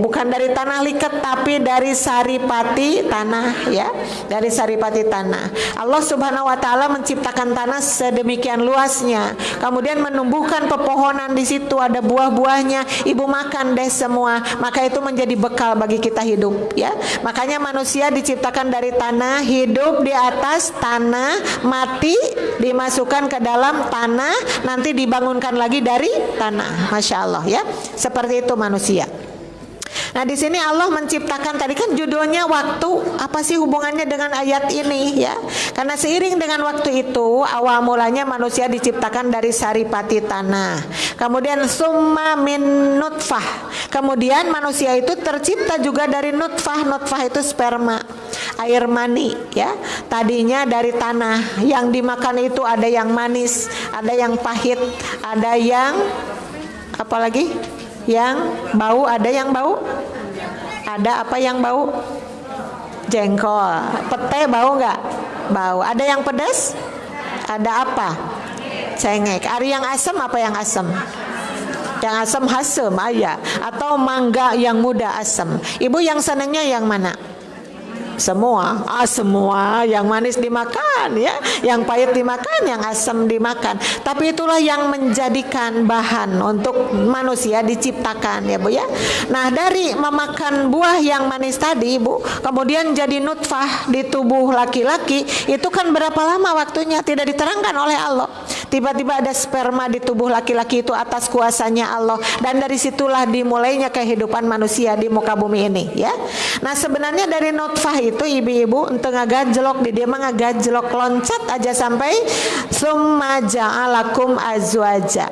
bukan dari tanah likat tapi dari saripati tanah ya. Dari saripati tanah. Allah Subhanahu wa taala menciptakan tanah sedemikian luasnya. Kemudian menumbuhkan pepohonan di situ, ada buah-buahnya, Ibu makan deh semua, maka itu menjadi bekal bagi kita hidup ya. Makanya manusia diciptakan dari tanah, hidup di atas tanah, mati dimasukkan ke dalam tanah, nanti dibangunkan lagi dari tanah. Masya Allah ya, seperti itu manusia. Nah, di sini Allah menciptakan, tadi kan judulnya waktu, apa sih hubungannya dengan ayat ini ya? Karena seiring dengan waktu itu, awal mulanya manusia diciptakan dari saripati tanah. Kemudian summa min nutfah. Kemudian manusia itu tercipta juga dari nutfah. Nutfah itu sperma, air mani ya. Tadinya dari tanah, yang dimakan itu ada yang manis, ada yang pahit, ada yang apa lagi? Yang bau, ada yang bau. Ada apa yang bau? Jengkol. Pete bau nggak? Bau. Ada yang pedas? Ada apa? Cengek. Ari yang asam, apa yang asam? Yang asam hasem ayah. Atau mangga yang muda asam. Ibu yang senangnya yang mana? Semua, semua. Yang manis dimakan ya, yang pahit dimakan, yang asam dimakan. Tapi itulah yang menjadikan bahan untuk manusia diciptakan ya Bu ya. Nah, dari memakan buah yang manis tadi Ibu, kemudian jadi nutfah di tubuh laki-laki, itu kan berapa lama waktunya? Tidak diterangkan oleh Allah. Tiba-tiba ada sperma di tubuh laki-laki itu atas kuasanya Allah, dan dari situlah dimulainya kehidupan manusia di muka bumi ini ya. Nah, sebenarnya dari nutfah itu ibu-ibu ente ngagajlok di dia mah ngagajlok loncat aja sampai summa ja'alakum azwaja.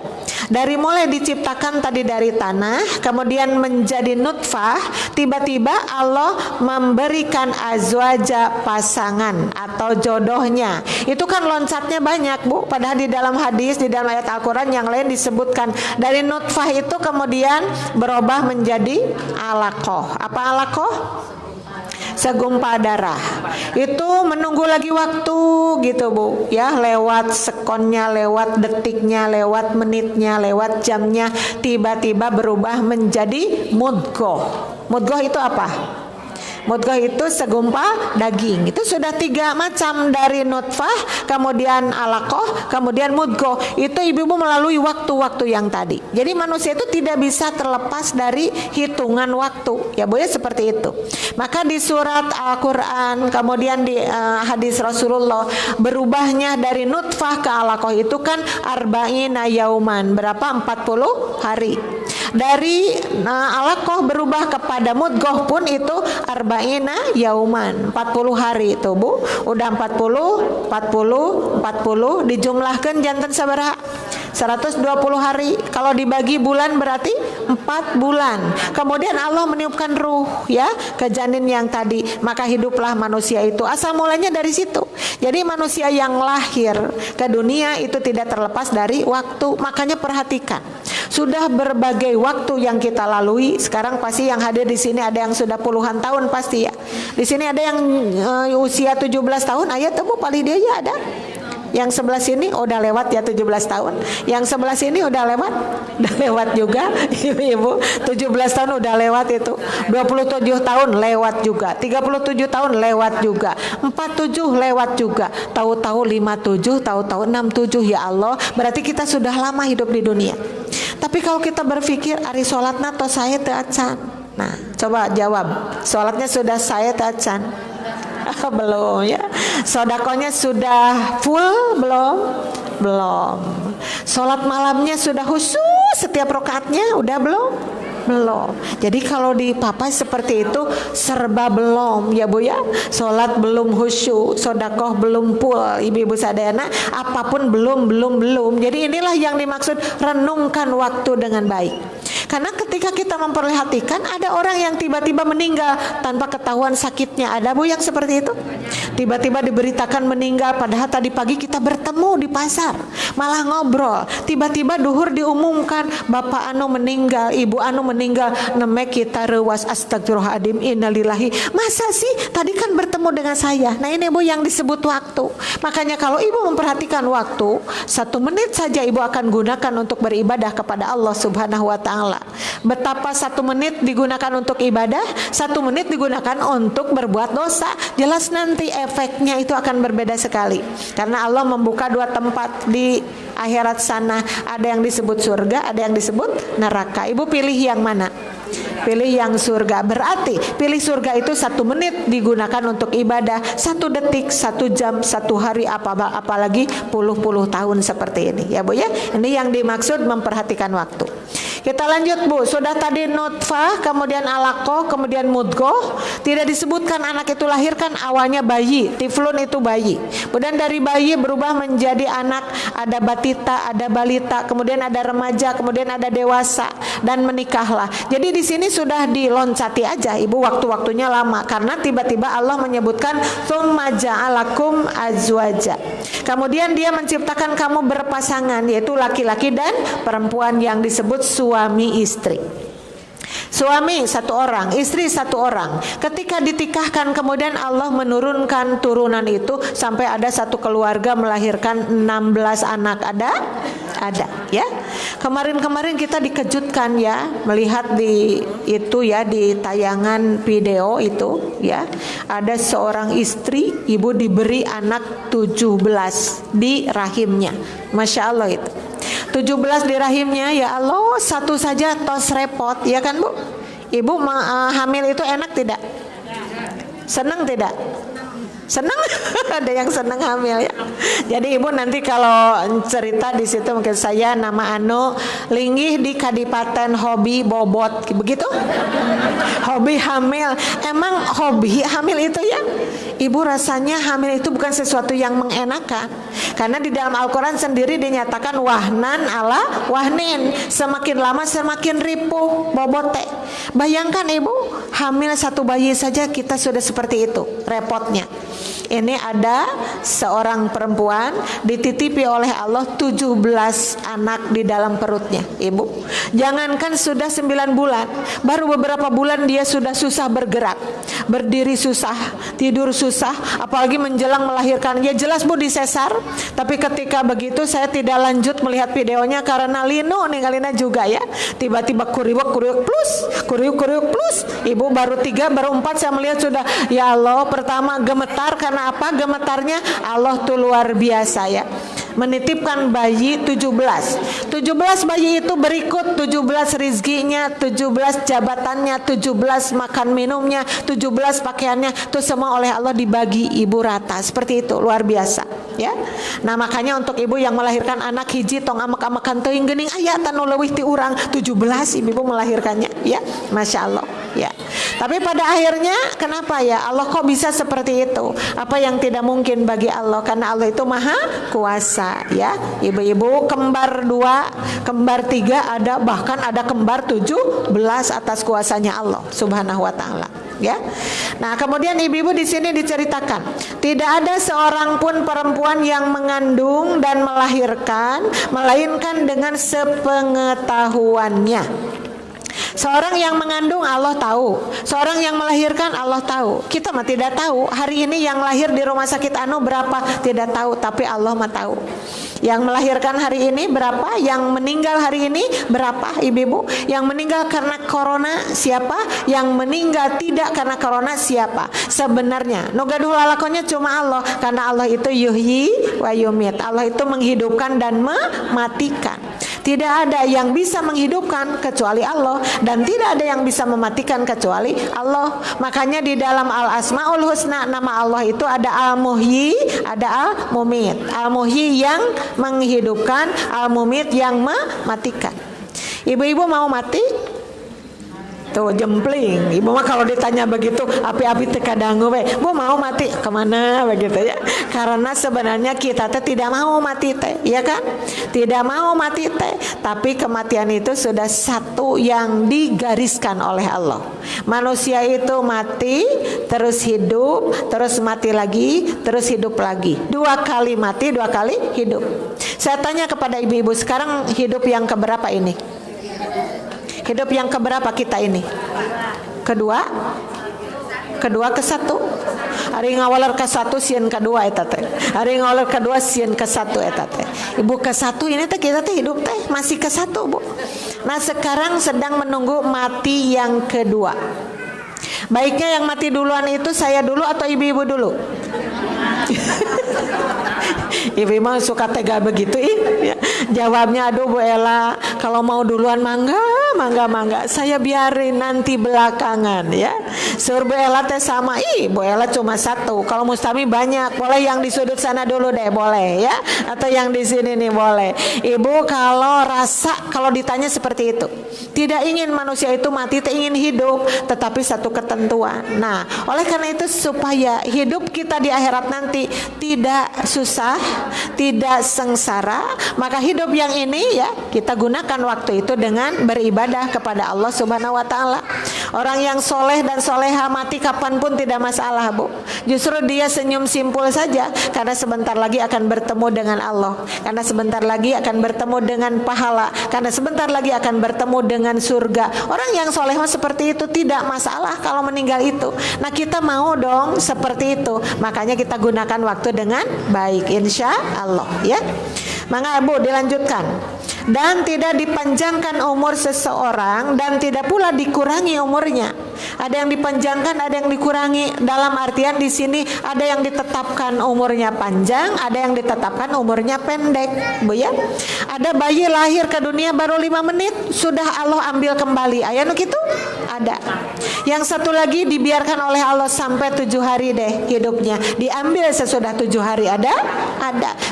Dari mulai diciptakan tadi dari tanah, kemudian menjadi nutfah, tiba-tiba Allah memberikan azwaja, pasangan atau jodohnya. Itu kan loncatnya banyak, Bu. Padahal di dalam hadis, di dalam ayat Al-Quran yang lain disebutkan dari nutfah itu kemudian berubah menjadi alaqah. Apa alaqah? Segumpal darah. Itu menunggu lagi waktu gitu, Bu, ya, lewat sekonnya, lewat detiknya, lewat menitnya, lewat jamnya, tiba-tiba berubah menjadi mudghah. Mudghah itu apa? Mudghah itu segumpal daging. Itu sudah 3 macam, dari nutfah, kemudian alaqah, kemudian mudghah. Itu ibu-ibu melalui waktu-waktu yang tadi. Jadi manusia itu tidak bisa terlepas dari hitungan waktu. Ya, Bu, ya, seperti itu. Maka di surat Al-Quran, kemudian di hadis Rasulullah, berubahnya dari nutfah ke alaqah itu kan arba'ina yauman. Berapa? 40 hari. Dari alaqah berubah kepada mudghah pun itu arba'ina yauman, 40 hari itu, Bu. Udah 40 dijumlahkan janten sabaraha? 120 hari. Kalau dibagi bulan berarti 4 bulan. Kemudian Allah meniupkan ruh, ya, ke janin yang tadi. Maka hiduplah manusia itu. Asal mulanya dari situ. Jadi manusia yang lahir ke dunia itu tidak terlepas dari waktu. Makanya perhatikan. Sudah berbagai waktu yang kita lalui. Sekarang pasti yang hadir di sini ada yang sudah puluhan tahun pasti, ya. Di sini ada yang usia 17 tahun. Ayat Bu, paling dia ya ada. Yang sebelah sini udah lewat ya 17 tahun. Yang sebelah sini udah lewat juga. Ibu 17 tahun udah lewat itu. 27 tahun lewat juga. 37 tahun lewat juga. 47 lewat juga. Tahu-tahu 57, tahu-tahu 67. Ya Allah, berarti kita sudah lama hidup di dunia. Tapi kalau kita berpikir ari sholatna to saya teu acan. Nah, coba jawab. Sholatnya sudah saya teu acan. Belum, ya. Sodakonya sudah full belum. Sholat malamnya sudah khusyuk setiap rakaatnya udah belum. Jadi kalau dipapai seperti itu serba belum, ya Bu, ya. Sholat belum khusyuk, sodakoh belum full, ibu-ibu sadayana, apapun belum. Jadi inilah yang dimaksud renungkan waktu dengan baik. Karena ketika kita memperhatikan ada orang yang tiba-tiba meninggal tanpa ketahuan sakitnya. Ada, Bu, yang seperti itu. Tiba-tiba diberitakan meninggal, padahal tadi pagi kita bertemu di pasar, malah ngobrol. Tiba-tiba duhur diumumkan bapak anu meninggal, ibu anu meninggal. Nemek kita rewas, astagfirullahaladzim, innalillahi. Masa sih? Tadi kan bertemu dengan saya. Nah, ini, Bu, yang disebut waktu. Makanya kalau ibu memperhatikan waktu, 1 menit saja ibu akan gunakan untuk beribadah kepada Allah Subhanahu wa Ta'ala. Betapa 1 menit digunakan untuk ibadah, 1 menit digunakan untuk berbuat dosa. Jelas nanti efeknya itu akan berbeda sekali. Karena Allah membuka 2 tempat di akhirat sana. Ada yang disebut surga, ada yang disebut neraka. Ibu pilih yang mana? Pilih yang surga. Berarti pilih surga itu 1 menit digunakan untuk ibadah, 1 detik, 1 jam, 1 hari, apalagi puluh-puluh tahun seperti ini, ya Bu, ya. Ini yang dimaksud memperhatikan waktu. Kita lanjut, Bu. Sudah tadi nutfah, kemudian alaqah, kemudian mudghah. Tidak disebutkan anak itu lahir, kan awalnya bayi. Tiflun itu bayi. Kemudian dari bayi berubah menjadi anak, ada batita, ada balita, kemudian ada remaja, kemudian ada dewasa, dan menikahlah. Jadi di sini sudah diloncati aja, Ibu, waktu-waktunya lama, karena tiba-tiba Allah menyebutkan tsumma ja'alakum azwaja. Kemudian Dia menciptakan kamu berpasangan, yaitu laki-laki dan perempuan, yang disebut suami istri. Suami 1 orang, istri 1 orang. Ketika ditikahkan, kemudian Allah menurunkan turunan itu sampai ada 1 keluarga melahirkan 16 anak. Ada, ya. Kemarin kita dikejutkan, ya, melihat di tayangan video itu, ya. Ada seorang istri, ibu diberi anak 17 di rahimnya. Masya Allah itu. 17 di rahimnya, ya Allah, 1 saja tos repot, ya kan, Bu? Ibu hamil itu enak tidak? Senang tidak? Senang? Ada yang senang hamil ya. Jadi ibu nanti kalau cerita di situ mungkin saya nama anu linggih di Kadipaten hobi bobot begitu. Hobi hamil. Emang hobi hamil itu ya? Ibu rasanya hamil itu bukan sesuatu yang mengenakan. Karena di dalam Al-Quran sendiri dinyatakan wahnan ala wahnin. Semakin lama semakin ripuh bobote. Bayangkan ibu, hamil satu bayi saja kita sudah seperti itu repotnya. Ini ada seorang perempuan dititipi oleh Allah 17 anak di dalam perutnya, ibu. Jangankan sudah 9 bulan, baru beberapa bulan dia sudah susah bergerak, berdiri susah, tidur susah, apalagi menjelang melahirkan. Ya jelas bu disesar, tapi ketika begitu saya tidak lanjut melihat videonya karena linu ninggalina juga ya. Tiba-tiba kuriuk plus, ibu baru 3 baru 4 saya melihat sudah. Ya Allah, pertama gemetar karena apa? Gemetarnya Allah tuh luar biasa ya. Menitipkan bayi 17 bayi itu berikut 17 rizkinya, 17 jabatannya, 17 makan minumnya, 17 pakaiannya, itu semua oleh Allah dibagi ibu rata seperti itu, luar biasa ya. Nah makanya untuk ibu yang melahirkan anak hiji tong amek-amekan teuing geuning aya tanu leuwih ti urang 17 ibu melahirkannya ya, masya Allah ya. Tapi pada akhirnya kenapa ya Allah kok bisa seperti itu? Apa yang tidak mungkin bagi Allah? Karena Allah itu maha kuasa ya. Ibu-ibu kembar 2, kembar 3 ada, bahkan ada kembar 17 atas kuasanya Allah Subhanahu wa taala ya. Nah, kemudian ibu-ibu di sini diceritakan, tidak ada seorang pun perempuan yang mengandung dan melahirkan melainkan dengan sepengetahuannya. Seorang yang mengandung Allah tahu, seorang yang melahirkan Allah tahu. Kita mah tidak tahu. Hari ini yang lahir di rumah sakit anu berapa? Tidak tahu, tapi Allah mah tahu. Yang melahirkan hari ini berapa? Yang meninggal hari ini berapa ibu-ibu? Yang meninggal karena corona siapa? Yang meninggal tidak karena corona siapa? Sebenarnya nu gaduh lalakonnya cuma Allah, karena Allah itu yuhyi wa yumit. Allah itu menghidupkan dan mematikan. Tidak ada yang bisa menghidupkan kecuali Allah, dan tidak ada yang bisa mematikan kecuali Allah. Makanya di dalam Al-Asmaul Husna nama Allah itu ada Al-Muhyi, ada Al-Mumit. Al-Muhyi yang menghidupkan, Al-Mumit yang mematikan. Ibu-ibu mau mati? Tuh jempling. Ibu mah kalau ditanya begitu api-api teka dangu we, bu mau mati kemana begitu ya. Karena sebenarnya kita teh tidak mau mati teh, ya kan? Tidak mau mati teh, tapi kematian itu sudah satu yang digariskan oleh Allah. Manusia itu mati, terus hidup, terus mati lagi, terus hidup lagi. 2 kali mati, 2 kali hidup. Saya tanya kepada ibu-ibu, sekarang hidup yang keberapa ini? Hidup yang keberapa kita ini? Kedua ke 1. Hari ngawaler ke 1 sieun ke 2 eta teh. Hari ngawaler ke 2 sieun ke 1 eta teh. Ibu ke 1 ini teh kita teh hidup teh masih ke 1, Bu. Nah, sekarang sedang menunggu mati yang kedua. Baiknya yang mati duluan itu saya dulu atau ibu-ibu dulu? Ibu mah suka tega begitu ya. Jawabnya aduh Bu Ella, kalau mau duluan mangga saya biarin nanti belakangan ya. Sur Bu Ella teh sama, Bu Ella cuma 1, kalau Mustami banyak, boleh yang di sudut sana dulu deh, boleh ya, atau yang di sini nih boleh. Ibu kalau rasa, kalau ditanya seperti itu, tidak ingin manusia itu mati, tak ingin hidup, tetapi satu ketentuan. Nah, oleh karena itu supaya hidup kita di akhirat nanti tidak susah, tidak sengsara, maka hidup yang ini ya kita gunakan waktu itu dengan beribadah kepada Allah Subhanahu wa taala. Orang yang soleh dan soleha mati kapanpun tidak masalah, Bu. Justru dia senyum simpul saja, karena sebentar lagi akan bertemu dengan Allah, karena sebentar lagi akan bertemu dengan pahala, karena sebentar lagi akan bertemu dengan surga. Orang yang soleh seperti itu tidak masalah kalau meninggal itu. Nah, kita mau dong seperti itu, makanya kita gunakan waktu dengan baik, insya Allah ya. Maka Bu dilanjutkan. Dan tidak dipanjangkan umur seseorang dan tidak pula dikurangi umurnya. Ada yang dipanjangkan, ada yang dikurangi. Dalam artian di sini ada yang ditetapkan umurnya panjang, ada yang ditetapkan umurnya pendek, Bu ya. Ada bayi lahir ke dunia baru 5 menit sudah Allah ambil kembali. Aya nu kitu? Ada. Yang satu lagi dibiarkan oleh Allah sampai 7 hari deh hidupnya, diambil sesudah 7 hari. Ada.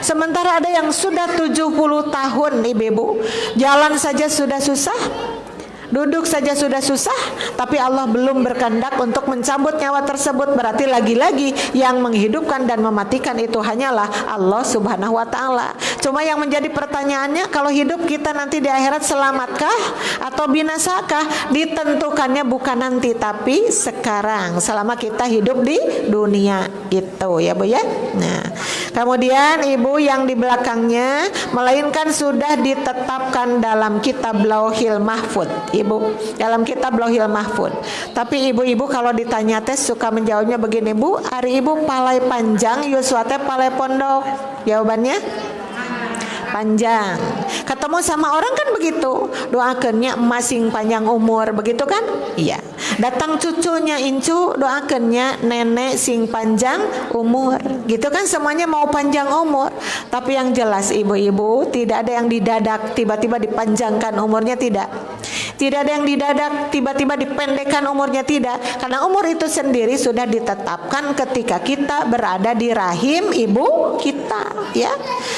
Sementara ada yang sudah 70 tahun ibu-ibu, jalan saja sudah susah, duduk saja sudah susah, tapi Allah belum berkehendak untuk mencabut nyawa tersebut. Berarti lagi-lagi yang menghidupkan dan mematikan itu hanyalah Allah Subhanahu wa Ta'ala. Cuma yang menjadi pertanyaannya, kalau hidup kita nanti di akhirat selamatkah atau binasakah? Ditentukannya bukan nanti, tapi sekarang, selama kita hidup di dunia, gitu ya Bu ya. Nah, kemudian ibu yang di belakangnya, melainkan sudah ditetapkan dalam kitab Lauhil Mahfuz. Ibu, dalam kitab Lauhil Mahfuz. Tapi ibu-ibu kalau ditanya tes suka menjawabnya begini, Bu, hari ibu palai panjang, Yuswa teh palai pondok. Jawabannya panjang. Ketemu sama orang kan begitu, doakannya emas sing panjang umur, begitu kan? Iya. Datang cucunya incu, doakannya nenek sing panjang umur, gitu kan? Semuanya mau panjang umur. Tapi yang jelas ibu-ibu, tidak ada yang didadak tiba-tiba dipanjangkan umurnya, tidak. Tidak ada yang didadak tiba-tiba dipendekkan umurnya, tidak. Karena umur itu sendiri sudah ditetapkan ketika kita berada di rahim ibu kita, ya.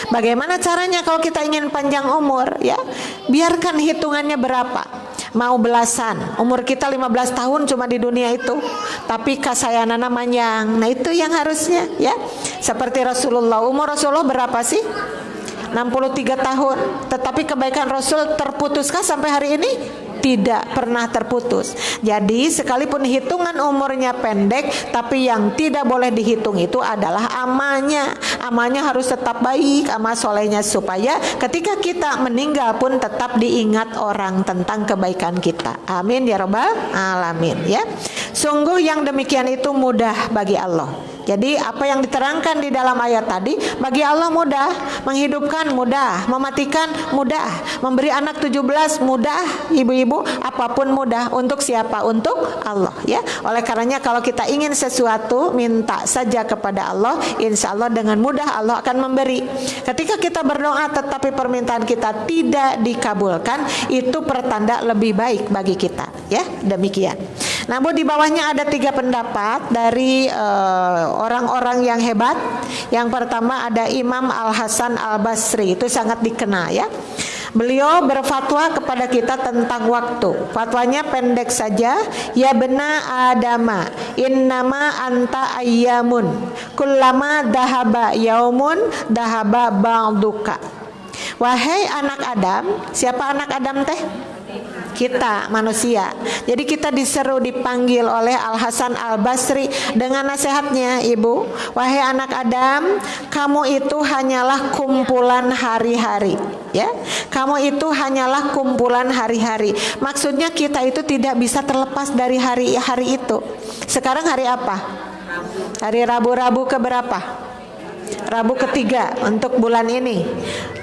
Bagaimana caranya kalau kita ingin panjang umur, ya? Biarkan hitungannya berapa. Mau belasan, umur kita 15 tahun cuma di dunia itu, tapi kasayanana manjang. Nah, itu yang harusnya, ya. Seperti Rasulullah, umur Rasulullah berapa sih? 63 tahun. Tetapi kebaikan Rasul terputuskah sampai hari ini? Tidak pernah terputus. Jadi sekalipun hitungan umurnya pendek, tapi yang tidak boleh dihitung itu adalah amalnya. Amalnya harus tetap baik, amal solehnya, supaya ketika kita meninggal pun tetap diingat orang tentang kebaikan kita. Amin ya rabbal alamin, ya. Sungguh yang demikian itu mudah bagi Allah. Jadi apa yang diterangkan di dalam ayat tadi, bagi Allah mudah, menghidupkan mudah, mematikan mudah, memberi anak 17 mudah, ibu-ibu, apapun mudah. Untuk siapa? Untuk Allah, ya. Oleh karenanya kalau kita ingin sesuatu, minta saja kepada Allah, insya Allah dengan mudah Allah akan memberi. Ketika kita berdoa tetapi permintaan kita tidak dikabulkan, itu pertanda lebih baik bagi kita, ya. Demikian. Nah, Bu, di bawahnya ada 3 pendapat dari orang-orang yang hebat. Yang pertama ada Imam Al-Hasan Al-Basri, itu sangat dikenal, ya. Beliau berfatwa kepada kita tentang waktu. Fatwanya pendek saja, ya bena adama, innama anta ayyamun, kullama dahaba yaumun dahaba ba'duka. Wahai anak Adam, siapa anak Adam teh? Kita manusia. Jadi kita diseru, dipanggil oleh Al-Hasan Al-Basri dengan nasihatnya, ibu, wahai anak Adam, kamu itu hanyalah kumpulan hari-hari, ya. Kamu itu hanyalah kumpulan hari-hari. Maksudnya kita itu tidak bisa terlepas dari hari-hari itu. Sekarang hari apa? Hari Rabu keberapa? Rabu ketiga untuk bulan ini.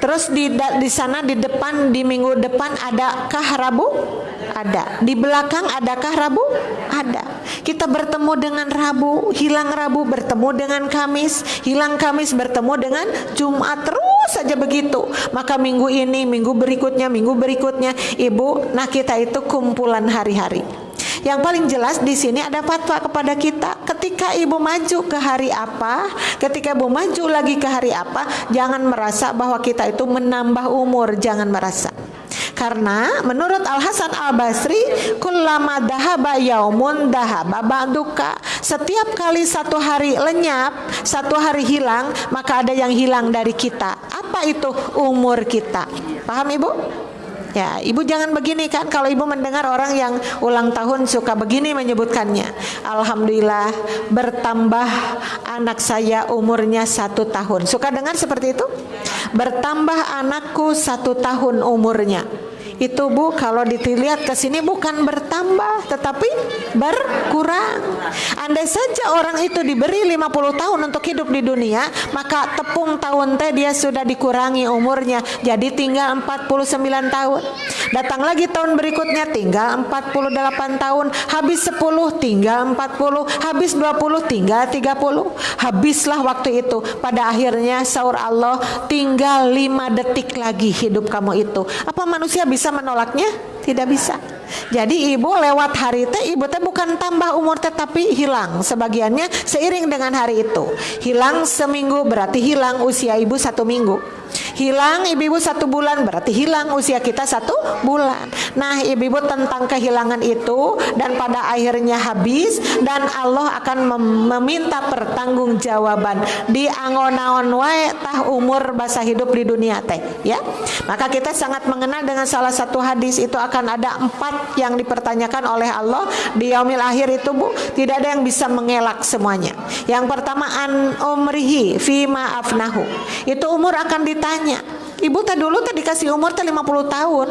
Terus di sana di depan, di minggu depan adakah Rabu? Ada. Di belakang adakah Rabu? Ada. Kita bertemu dengan Rabu, hilang Rabu, bertemu dengan Kamis, hilang Kamis, bertemu dengan Jumat, terus saja begitu. Maka minggu ini, minggu berikutnya, ibu. Nah, kita itu kumpulan hari-hari. Yang paling jelas di sini ada fatwa kepada kita. Ketika ibu maju ke hari apa, ketika ibu maju lagi ke hari apa, jangan merasa bahwa kita itu menambah umur, jangan merasa. Karena menurut Al-Hasan Al-Basri, kullama dahaba yaumun dahaba ba'duka. Setiap kali satu hari lenyap, satu hari hilang, maka ada yang hilang dari kita. Apa itu? Umur kita. Paham ibu? Ya, ibu jangan begini kan, kalau ibu mendengar orang yang ulang tahun suka begini menyebutkannya. Alhamdulillah bertambah anak saya umurnya 1 tahun. Suka dengar seperti itu? Bertambah anakku 1 tahun umurnya. Itu Bu, kalau dilihat ke sini bukan bertambah tetapi berkurang. Andai saja orang itu diberi 50 tahun untuk hidup di dunia, maka tepung tahun teh dia sudah dikurangi umurnya, jadi tinggal 49 tahun. Datang lagi tahun berikutnya tinggal 48 tahun, habis 10 tinggal 40, habis 20 tinggal 30. Habislah waktu itu. Pada akhirnya sahur Allah, tinggal 5 detik lagi hidup kamu itu. Apa manusia bisa menolaknya? Tidak bisa. Jadi ibu lewat hari teh, ibu teh bukan tambah umur teh tapi hilang sebagiannya seiring dengan hari itu. Hilang seminggu berarti hilang usia ibu 1 minggu. Hilang ibu-ibu 1 bulan berarti hilang usia kita 1 bulan. Nah ibu-ibu tentang kehilangan itu dan pada akhirnya habis, dan Allah akan meminta pertanggungjawaban di angon-naon wae tah umur basa hidup di dunia teh ya. Maka kita sangat mengenal dengan salah satu hadis itu akan ada 4 yang dipertanyakan oleh Allah di yaumil akhir itu Bu. Tidak ada yang bisa mengelak semuanya. Yang pertama an umrihi fima afnahu. Itu umur akan ditanya. Ibu tadi dulu tadi dikasih umur teh 50 tahun,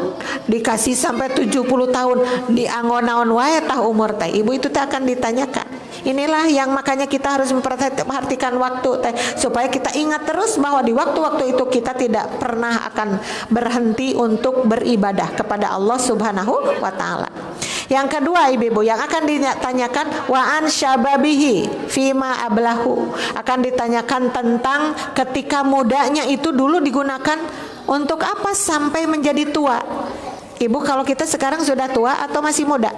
dikasih sampai 70 tahun, di anggon-naon wae tah umur teh. Ibu itu teh akan ditanyakan. Inilah yang makanya kita harus memperhatikan waktu teh, supaya kita ingat terus bahwa di waktu-waktu itu kita tidak pernah akan berhenti untuk beribadah kepada Allah Subhanahu wa taala. Yang kedua ibu-ibu yang akan ditanyakan wa an syababihi fima ablahu, akan ditanyakan tentang ketika mudanya itu dulu digunakan untuk apa sampai menjadi tua. Ibu kalau kita sekarang sudah tua atau masih muda?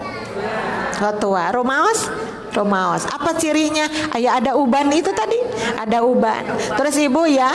Oh, tua. Rumaos? Rumaos. Apa cirinya? Ada uban itu tadi, ada uban. Terus ibu ya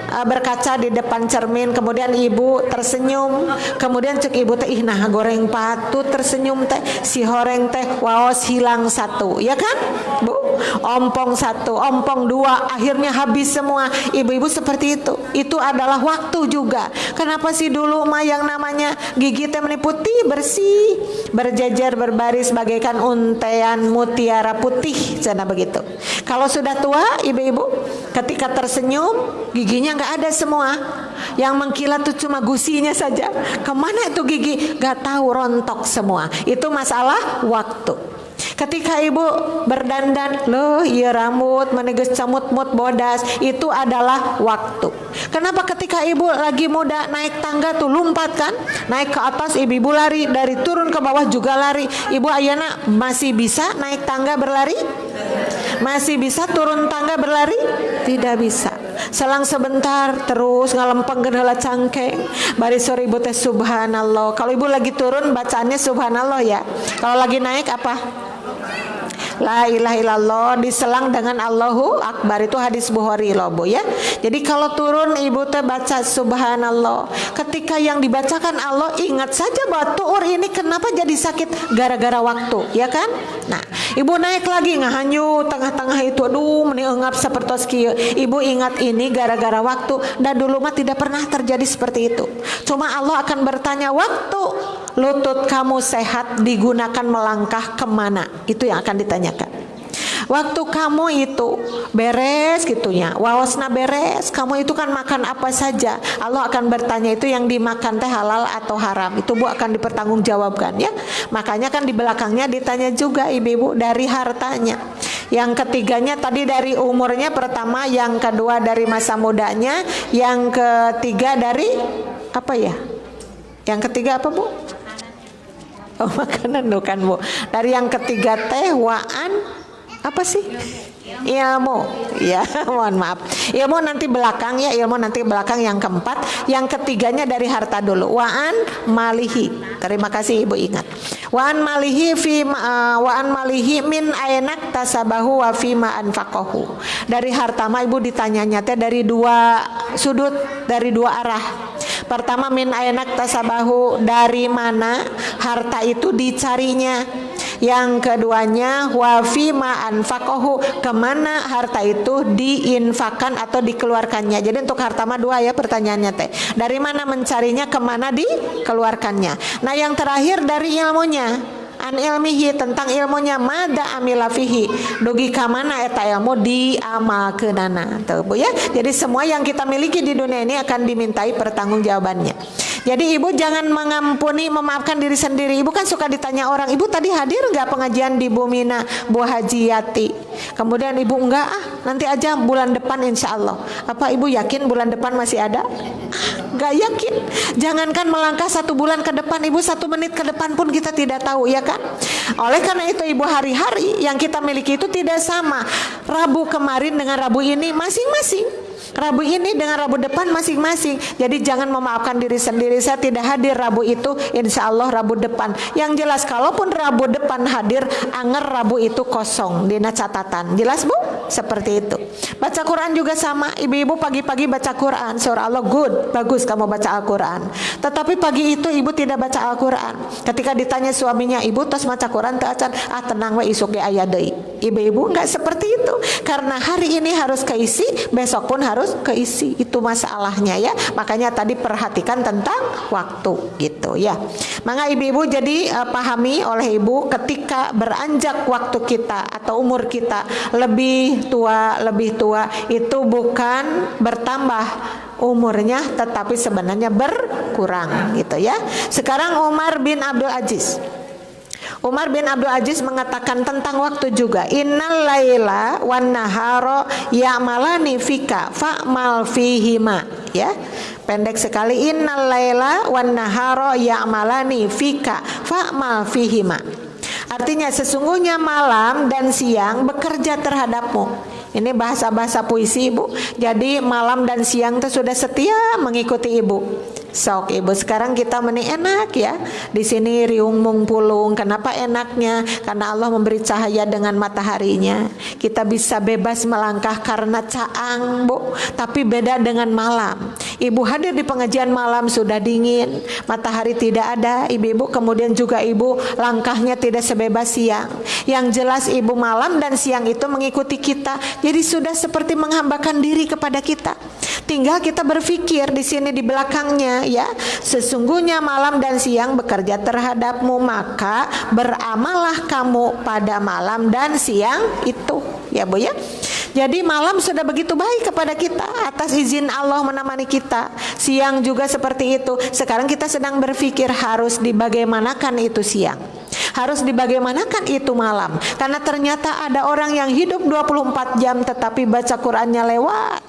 berkaca di depan cermin, kemudian ibu tersenyum, kemudian cek ibu teh ih nah goreng patut tersenyum teh, si horeng teh waos hilang 1, ya kan Bu? Ompong 1, ompong 2, akhirnya habis semua. Ibu-ibu seperti itu adalah waktu juga. Kenapa sih dulu mah yang namanya gigi teh putih bersih, berjejer berbaris bagaikan untean mutiara putih, cina begitu. Kalau sudah tua ibu-ibu ketika tersenyum giginya nggak ada semua, yang mengkilat tuh cuma gusinya saja. Kemana itu gigi? Nggak tahu, rontok semua. Itu masalah waktu. Ketika ibu berdandan, loh iya rambut meneges camut-mut bodas, itu adalah waktu. Kenapa ketika ibu lagi muda naik tangga tuh lompat kan, naik ke atas ibu lari, dari turun ke bawah juga lari. Ibu ayana masih bisa naik tangga berlari? Masih bisa turun tangga berlari? Tidak bisa. Selang sebentar terus ngalempeng gendala cangkeng. Bari sore ibu teh subhanallah. Kalau ibu lagi turun bacaannya subhanallah ya. Kalau lagi naik apa? La ilaha illallah, diselang dengan Allahu Akbar. Itu hadis Bukhari loh Bu ya. Jadi kalau turun ibu teh baca subhanallah. Ketika yang dibacakan Allah, ingat saja bahwa tuur ini kenapa jadi sakit gara-gara waktu, ya kan? Nah, ibu naik lagi ngahanyu tengah-tengah itu, aduh meni eungap sapertos kieu. Ibu ingat ini gara-gara waktu, dan dulu mah tidak pernah terjadi seperti itu. Cuma Allah akan bertanya, waktu lutut kamu sehat digunakan melangkah kemana? Itu yang akan ditanyakan. Waktu kamu itu beres gitunya, waosna beres, kamu itu kan makan apa saja, Allah akan bertanya itu yang dimakan teh halal atau haram. Itu Bu akan dipertanggungjawabkan ya. Makanya kan di belakangnya ditanya juga ibu-ibu dari hartanya. Yang ketiganya tadi dari umurnya pertama, yang kedua dari masa mudanya, yang ketiga dari apa ya? Yang ketiga apa Bu? Oh makanan bukan Bu. Dari yang ketiga teh waan apa sih? Ilmu. Ya, mohon maaf. Ilmu nanti belakang ya, ilmu nanti belakang yang keempat. Yang ketiganya dari harta dulu. Waan malihi. Terima kasih Ibu ingat. Waan malihi waan malihi min ainak tasabahu wa fima anfaqahu. Dari harta mah Ibu ditanyanya teh dari 2 sudut, dari 2 arah. Pertama min ainak tasabahu, dari mana harta itu dicarinya. Yang keduanya wa fima anfaqahu, kemana harta itu diinfakkan atau dikeluarkannya. Jadi untuk harta mah 2 ya pertanyaannya teh. Dari mana mencarinya, kemana dikeluarkannya. Nah yang terakhir dari ilmunya. An ilmihi, tentang ilmunya, mada amila fihi, dugi kamana eta ilmu diamalkeunana tuh Bu ya. Jadi semua yang kita miliki di dunia ini akan dimintai pertanggungjawabannya. Jadi ibu jangan mengampuni, memaafkan diri sendiri. Ibu kan suka ditanya orang, ibu tadi hadir nggak pengajian di Bumina Bu Haji Yati? Kemudian ibu enggak, nanti aja bulan depan insya Allah. Apa ibu yakin bulan depan masih ada? Nggak yakin. Jangankan melangkah 1 bulan ke depan, ibu 1 menit ke depan pun kita tidak tahu ya kan? Oleh karena itu ibu, hari-hari yang kita miliki itu tidak sama. Rabu kemarin dengan Rabu ini masing-masing. Rabu ini dengan Rabu depan masing-masing. Jadi jangan memaafkan diri sendiri, saya tidak hadir Rabu itu, insya Allah Rabu depan. Yang jelas kalaupun Rabu depan hadir, anger Rabu itu kosong dina catatan. Jelas Bu? Seperti itu. Baca Quran juga sama. Ibu-ibu pagi-pagi baca Quran, surah Allah, good, bagus kamu baca Al-Quran. Tetapi pagi itu ibu tidak baca Al-Quran. Ketika ditanya suaminya, ibu tos baca Quran teu acan, tenang we isuk ge aya deui. Ibu-ibu enggak seperti itu. Karena hari ini harus keisi, besok pun harus keisi. Itu masalahnya ya. Makanya tadi perhatikan tentang waktu gitu ya. Maka ibu-ibu jadi pahami oleh ibu, ketika beranjak waktu kita atau umur kita lebih tua itu bukan bertambah umurnya, tetapi sebenarnya berkurang gitu ya. Sekarang Umar bin Abdul Aziz mengatakan tentang waktu juga, innal laila wan nahara ya'malani fika fa'mal fihima ya. Pendek sekali, innal laila wan nahara ya'malani fika fa'mal fihima. Artinya sesungguhnya malam dan siang bekerja terhadapmu. Ini bahasa-bahasa puisi ibu. Jadi malam dan siang itu sudah setia mengikuti ibu. Sok ibu, sekarang kita meni enak ya. Di sini riung mung pulung. Kenapa enaknya? Karena Allah memberi cahaya dengan mataharinya. Kita bisa bebas melangkah karena caang bu. Tapi beda dengan malam. Ibu hadir di pengajian malam sudah dingin, matahari tidak ada, ibu-ibu. Kemudian juga ibu langkahnya tidak sebebas siang. Yang jelas ibu malam dan siang itu mengikuti kita. Jadi sudah seperti menghambakan diri kepada kita. Tinggal kita berpikir di sini di belakangnya ya. Sesungguhnya malam dan siang bekerja terhadapmu, maka beramallah kamu pada malam dan siang itu. Ya Bu ya. Jadi malam sudah begitu baik kepada kita atas izin Allah menemani kita. Siang juga seperti itu. Sekarang kita sedang berpikir harus dibagaimanakan itu siang. Harus dibagaimanakan itu malam. Karena ternyata ada orang yang hidup 24 jam tetapi baca Qur'annya lewat,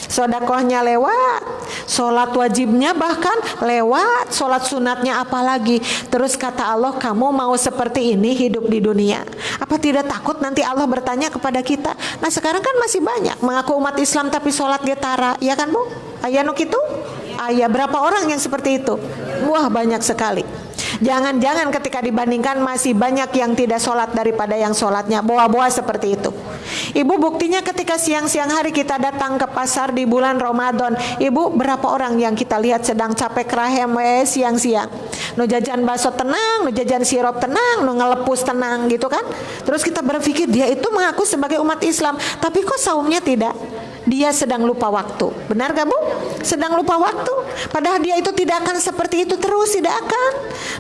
sodakohnya lewat, sholat wajibnya bahkan lewat, sholat sunatnya apalagi. Terus kata Allah, kamu mau seperti ini hidup di dunia? Apa tidak takut nanti Allah bertanya kepada kita? Nah sekarang kan masih banyak mengaku umat Islam tapi sholat getara, ya kan Bu? Ayah nuk itu? Ayah berapa orang yang seperti itu? Wah banyak sekali. Jangan-jangan ketika dibandingkan masih banyak yang tidak sholat daripada yang sholatnya. Boa-boa seperti itu. Ibu buktinya ketika siang-siang hari kita datang ke pasar di bulan Ramadan. Ibu berapa orang yang kita lihat sedang capek rahem siang-siang. Nu jajan bakso tenang, nu jajan sirup tenang, nu ngelepus tenang gitu kan. Terus kita berpikir dia itu mengaku sebagai umat Islam. Tapi kok saumnya tidak? Dia sedang lupa waktu. Benar gak Bu? Sedang lupa waktu. Padahal dia itu tidak akan seperti itu terus, tidak akan.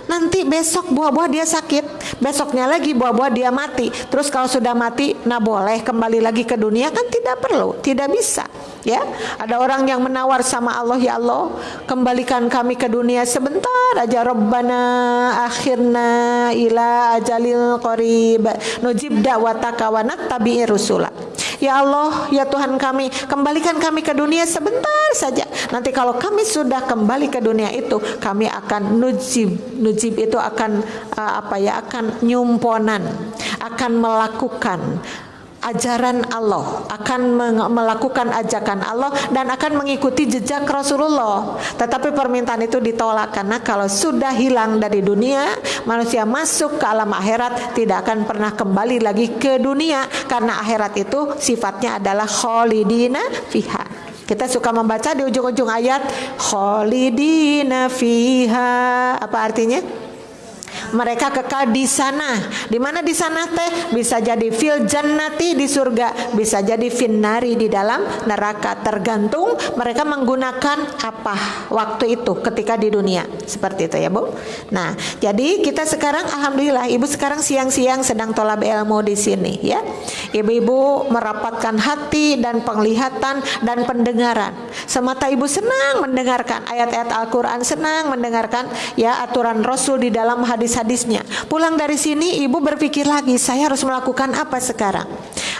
Nanti besok buah-buah dia sakit, besoknya lagi buah-buah dia mati. Terus kalau sudah mati, nah boleh kembali lagi ke dunia kan? Tidak perlu, tidak bisa. Ya, ada orang yang menawar sama Allah, ya Allah, kembalikan kami ke dunia sebentar aja. Rabbana akhirna ila ajalil qarib nujib da'wataka wa nattabi'ir rusula. Ya Allah, ya Tuhan kami, kembalikan kami ke dunia sebentar saja. Nanti kalau kami sudah kembali ke dunia itu, kami akan nujib itu akan akan nyumponan, akan melakukan ajaran Allah, akan melakukan ajakan Allah dan akan mengikuti jejak Rasulullah. Tetapi permintaan itu ditolak karena kalau sudah hilang dari dunia, manusia masuk ke alam akhirat tidak akan pernah kembali lagi ke dunia, karena akhirat itu sifatnya adalah khalidina fiha. Kita suka membaca di ujung-ujung ayat khalidina fiha. Apa artinya? Mereka kekal di sana. Di mana di sana teh? Bisa jadi fil jannati di surga, bisa jadi finnari di dalam neraka. Tergantung mereka menggunakan apa waktu itu ketika di dunia. Seperti itu ya Bu. Nah, jadi kita sekarang alhamdulillah ibu sekarang siang-siang sedang tolab ilmu di sini ya. Ibu-ibu merapatkan hati dan penglihatan dan pendengaran. Semata ibu senang mendengarkan ayat-ayat Al-Qur'an, senang mendengarkan ya aturan Rasul di dalam hadis-hadisnya. Pulang dari sini ibu berpikir lagi, saya harus melakukan apa sekarang?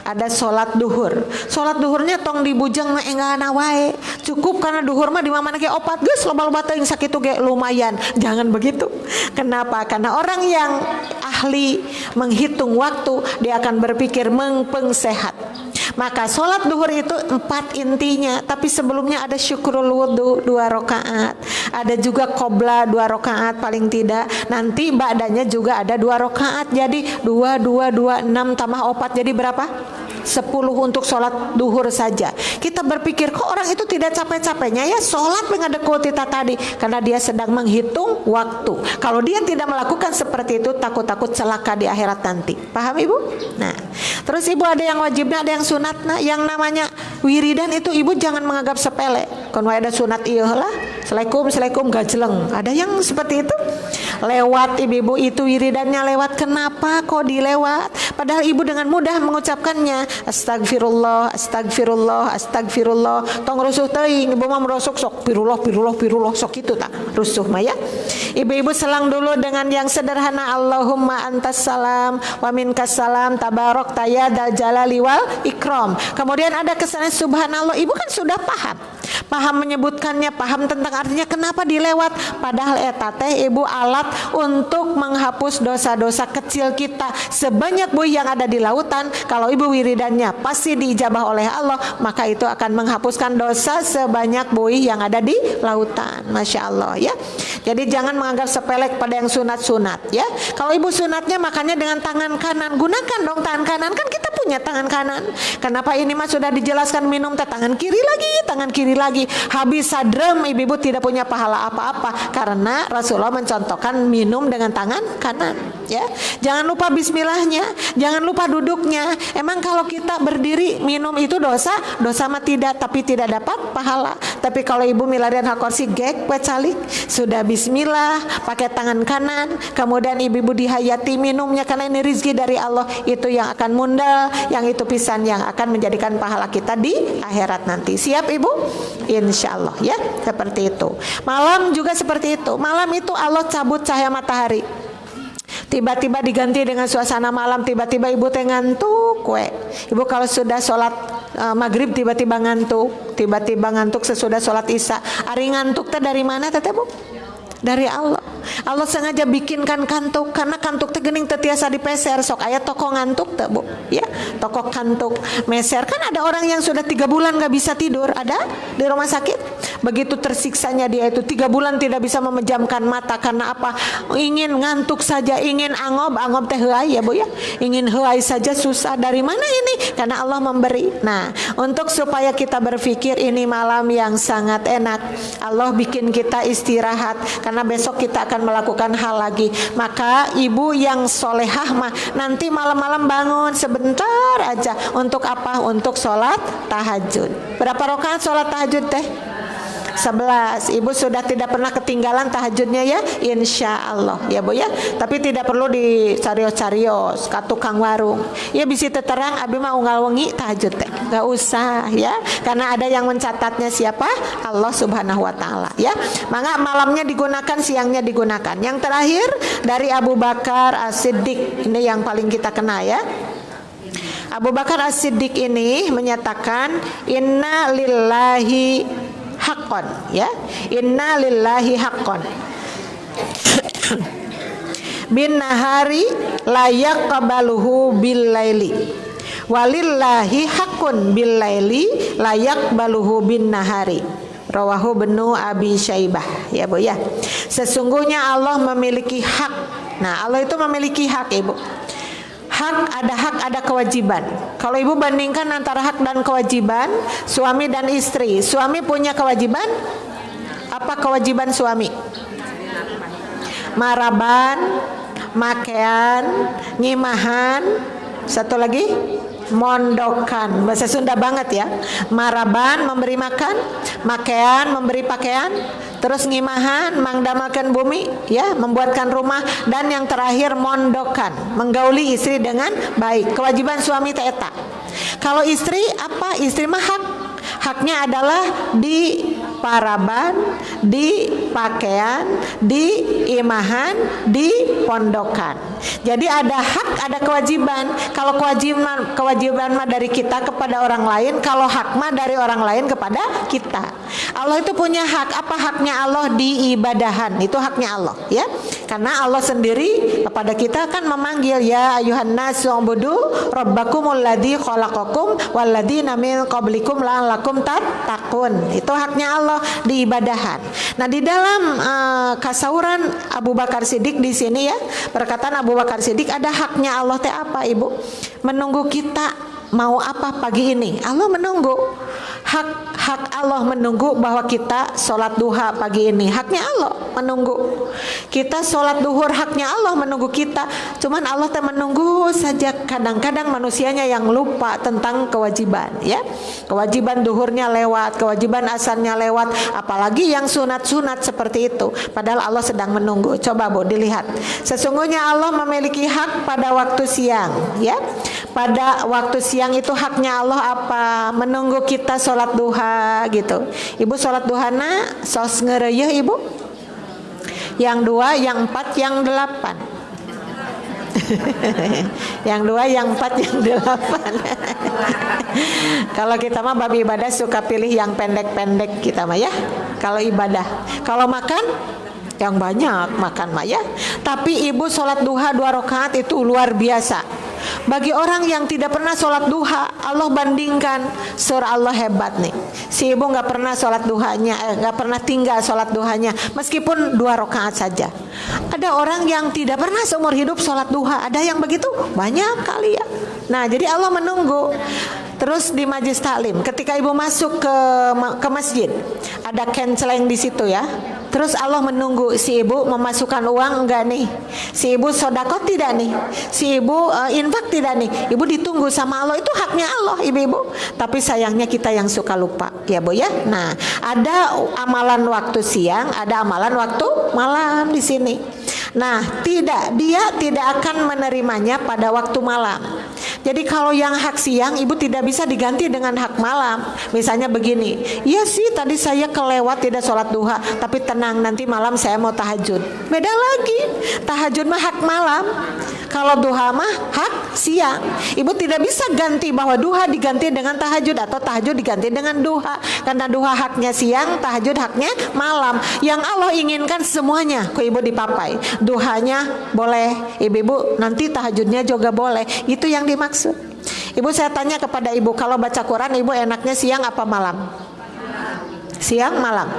Ada sholat duhur. Sholat duhurnya tong dibujeng enggana wae. Cukup karena duhur mah di mana ge opat geus loba-loba teuing sakitu ge lumayan. Jangan begitu. Kenapa? Karena orang yang ahli menghitung waktu, dia akan berpikir mengpengsehat. Maka sholat duhur itu 4 intinya, tapi sebelumnya ada syukurul wudhu 2 rakaat, ada juga qobla 2 rakaat paling tidak, nanti ba'danya juga ada 2 rakaat, jadi 2, 2, 2, 6 tambah 4 jadi berapa? 10 untuk sholat duhur saja. Kita berpikir kok orang itu tidak capek-capeknya ya sholat mengadekul tita tadi, karena dia sedang menghitung waktu. Kalau dia tidak melakukan seperti itu, takut-takut celaka di akhirat nanti. Paham ibu? Nah, terus ibu ada yang wajibnya, ada yang sunatnya. Yang namanya wiridan itu ibu jangan menganggap sepele. Kan ada sunat iya lah, Assalamualaikum gajleng. Ada yang seperti itu. Lewat ibu-ibu itu wiridannya lewat. Kenapa kok dilewat? Padahal ibu dengan mudah mengucapkannya. Astagfirullah, astagfirullah, astagfirullah. Tong rusuh teuing, ibu mah merosok sok pirullah sok itu tak rusuh mah ya. Ibu-ibu selang dulu dengan yang sederhana, Allahumma antas salam wa minkas salam tabarok tayadal jalali wal ikram. Kemudian ada kesannya subhanallah. Ibu kan sudah paham menyebutkannya, paham tentang artinya, kenapa dilewat? Padahal eta teh ibu alat untuk menghapus dosa-dosa kecil kita. Sebanyak buih yang ada di lautan, kalau ibu wiridannya pasti diijabah oleh Allah, maka itu akan menghapuskan dosa sebanyak buih yang ada di lautan. Masya Allah ya. Jadi jangan menganggap sepele pada yang sunat-sunat ya. Kalau ibu sunatnya makanya dengan tangan kanan, gunakan dong tangan kanan, kan kita punya tangan kanan. Kenapa ini mah sudah dijelaskan minum teh tangan kiri lagi. Habis sadrem ibu-ibu tidak punya pahala apa-apa, karena Rasulullah mencontohkan minum dengan tangan kanan ya. Jangan lupa bismillahnya, jangan lupa duduknya. Emang kalau kita berdiri minum itu dosa mah tidak, tapi tidak dapat pahala. Tapi kalau ibu milarian hakorsi gek pecalik, sudah bismillah pakai tangan kanan, kemudian ibu-ibu dihayati minumnya karena ini rizki dari Allah, itu yang akan mundal, yang itu pisan yang akan menjadikan pahala kita di akhirat nanti. Siap ibu? Insya Allah ya, seperti itu. Malam juga seperti itu. Malam itu Allah cabut cahaya matahari, tiba-tiba diganti dengan suasana malam. Tiba-tiba ibu teh ngantuk ibu kalau sudah sholat maghrib tiba-tiba ngantuk sesudah sholat isya. Ari ngantuk teh dari mana teteh bu? Dari Allah. Allah sengaja bikinkan kantuk, karena kantuk teh geuning teu tiasa dipeser. Sok aya toko ngantuk teh bu ya, toko kantuk meser. Kan ada orang yang sudah 3 bulan gak bisa tidur, ada di rumah sakit. Begitu tersiksanya dia itu 3 bulan tidak bisa memejamkan mata. Karena apa? Ingin ngantuk saja, ingin angob teh heuai ya bu ya, ingin heuai saja susah. Dari mana ini? Karena Allah memberi. Nah, untuk supaya kita berpikir ini malam yang sangat enak, Allah bikin kita istirahat, karena besok kita akan melakukan hal lagi. Maka ibu yang solehah mah nanti malam-malam bangun sebentar aja. Untuk apa? Untuk sholat tahajud. Berapa rakaat sholat tahajud teh? 11. Ibu sudah tidak pernah ketinggalan tahajudnya ya, insya Allah ya bu ya. Tapi tidak perlu dicarios-carios ka tukang warung ya, bisi terang abi mah unggal wengi tahajud teh gak usah ya, karena ada yang mencatatnya. Siapa? Allah subhanahu wa ta'ala ya. Maka malamnya digunakan, siangnya digunakan. Yang terakhir dari Abu Bakar As-Siddiq, ini yang paling kita kenal ya. Abu Bakar As-Siddiq ini menyatakan inna lillahi haqqan ya, inna lillahi haqqan bin nahari layak qabaluhu bil laili walillahi haqqun bil laili layak baluhu bin nahari. Rawahu Ibnu Abi Syaibah ya bu ya. Sesungguhnya Allah memiliki hak. Nah, Allah itu memiliki hak ibu. Hak, ada kewajiban. Kalau ibu bandingkan antara hak dan kewajiban suami dan istri, suami punya kewajiban. Apa kewajiban suami? Maraban, makean, nyimahan, satu lagi mondokan. Bahasa Sunda banget ya. Maraban memberi makan, makean memberi pakaian, terus ngimahan mangdamakan bumi ya, membuatkan rumah, dan yang terakhir mondokan, menggauli istri dengan baik. Kewajiban suami teh eta. Kalau istri apa? Istri mah haknya adalah paraban, di pakaian, di imahan, di pondokan. Jadi ada hak, ada kewajiban. Kalau kewajiban mah dari kita kepada orang lain, kalau hak mah dari orang lain kepada kita. Allah itu punya hak. Apa haknya Allah? Di ibadahan. Itu haknya Allah, ya. Karena Allah sendiri kepada kita kan memanggil, ya ayuhan nasu ubudu rabbakumul ladzi khalaqakum walladzina min qablikum la'allakum tattaqun. Itu haknya Allah di ibadahan. Nah, di dalam kasauran Abu Bakar Siddiq di sini ya, perkataan Abu Bakar Siddiq, ada haknya Allah teh apa, Ibu? Menunggu kita mau apa pagi ini. Allah menunggu. Hak Allah menunggu bahwa kita sholat duha pagi ini. Haknya Allah menunggu. Kita sholat duhur, haknya Allah menunggu kita. Cuman Allah tak menunggu saja. Kadang-kadang manusianya yang lupa tentang kewajiban, ya. Kewajiban duhurnya lewat, kewajiban asalnya lewat. Apalagi yang sunat-sunat seperti itu. Padahal Allah sedang menunggu. Coba Bu dilihat. Sesungguhnya Allah memiliki hak pada waktu siang, ya. Pada waktu siang itu haknya Allah apa? Menunggu kita sholat duha gitu. Ibu sholat duhana sos ngereyeh Ibu? Yang 2, yang 4, yang 8. Yang 2, yang 4, yang 8. Kalau kita mah bab ibadah suka pilih yang pendek-pendek kita mah ya. Kalau ibadah, kalau makan yang banyak makan mah ya. Tapi ibu sholat duha 2 rakaat itu luar biasa. Bagi orang yang tidak pernah sholat duha, Allah bandingkan, surah Allah hebat nih. Si ibu nggak pernah sholat duhanya, nggak pernah tinggal sholat duhanya, meskipun 2 rakaat saja. Ada orang yang tidak pernah seumur hidup sholat duha, ada yang begitu banyak kali ya. Nah, jadi Allah menunggu. Terus di majlis taklim, ketika ibu masuk ke masjid, ada kenceleng di situ ya. Terus Allah menunggu si ibu memasukkan uang enggak nih, si ibu sodakot tidak nih, si ibu infak tidak nih. Ibu ditunggu sama Allah, itu haknya Allah ibu-ibu. Tapi sayangnya kita yang suka lupa ya Bu ya. Nah, ada amalan waktu siang, ada amalan waktu malam di sini. Nah, dia tidak akan menerimanya pada waktu malam. Jadi kalau yang hak siang ibu tidak bisa diganti dengan hak malam. Misalnya begini, iya sih tadi saya kelewat tidak sholat duha, tapi tenang nanti malam saya mau tahajud. Beda lagi, tahajud mah hak malam, kalau duha mah hak siang. Ibu tidak bisa ganti bahwa duha diganti dengan tahajud atau tahajud diganti dengan duha. Karena duha haknya siang, tahajud haknya malam. Yang Allah inginkan semuanya ke ibu dipapai. Duhanya boleh, ibu-ibu nanti tahajudnya juga boleh. Itu yang dimaksud. Ibu saya tanya kepada ibu, kalau baca Quran ibu enaknya siang apa malam? Siang, malam?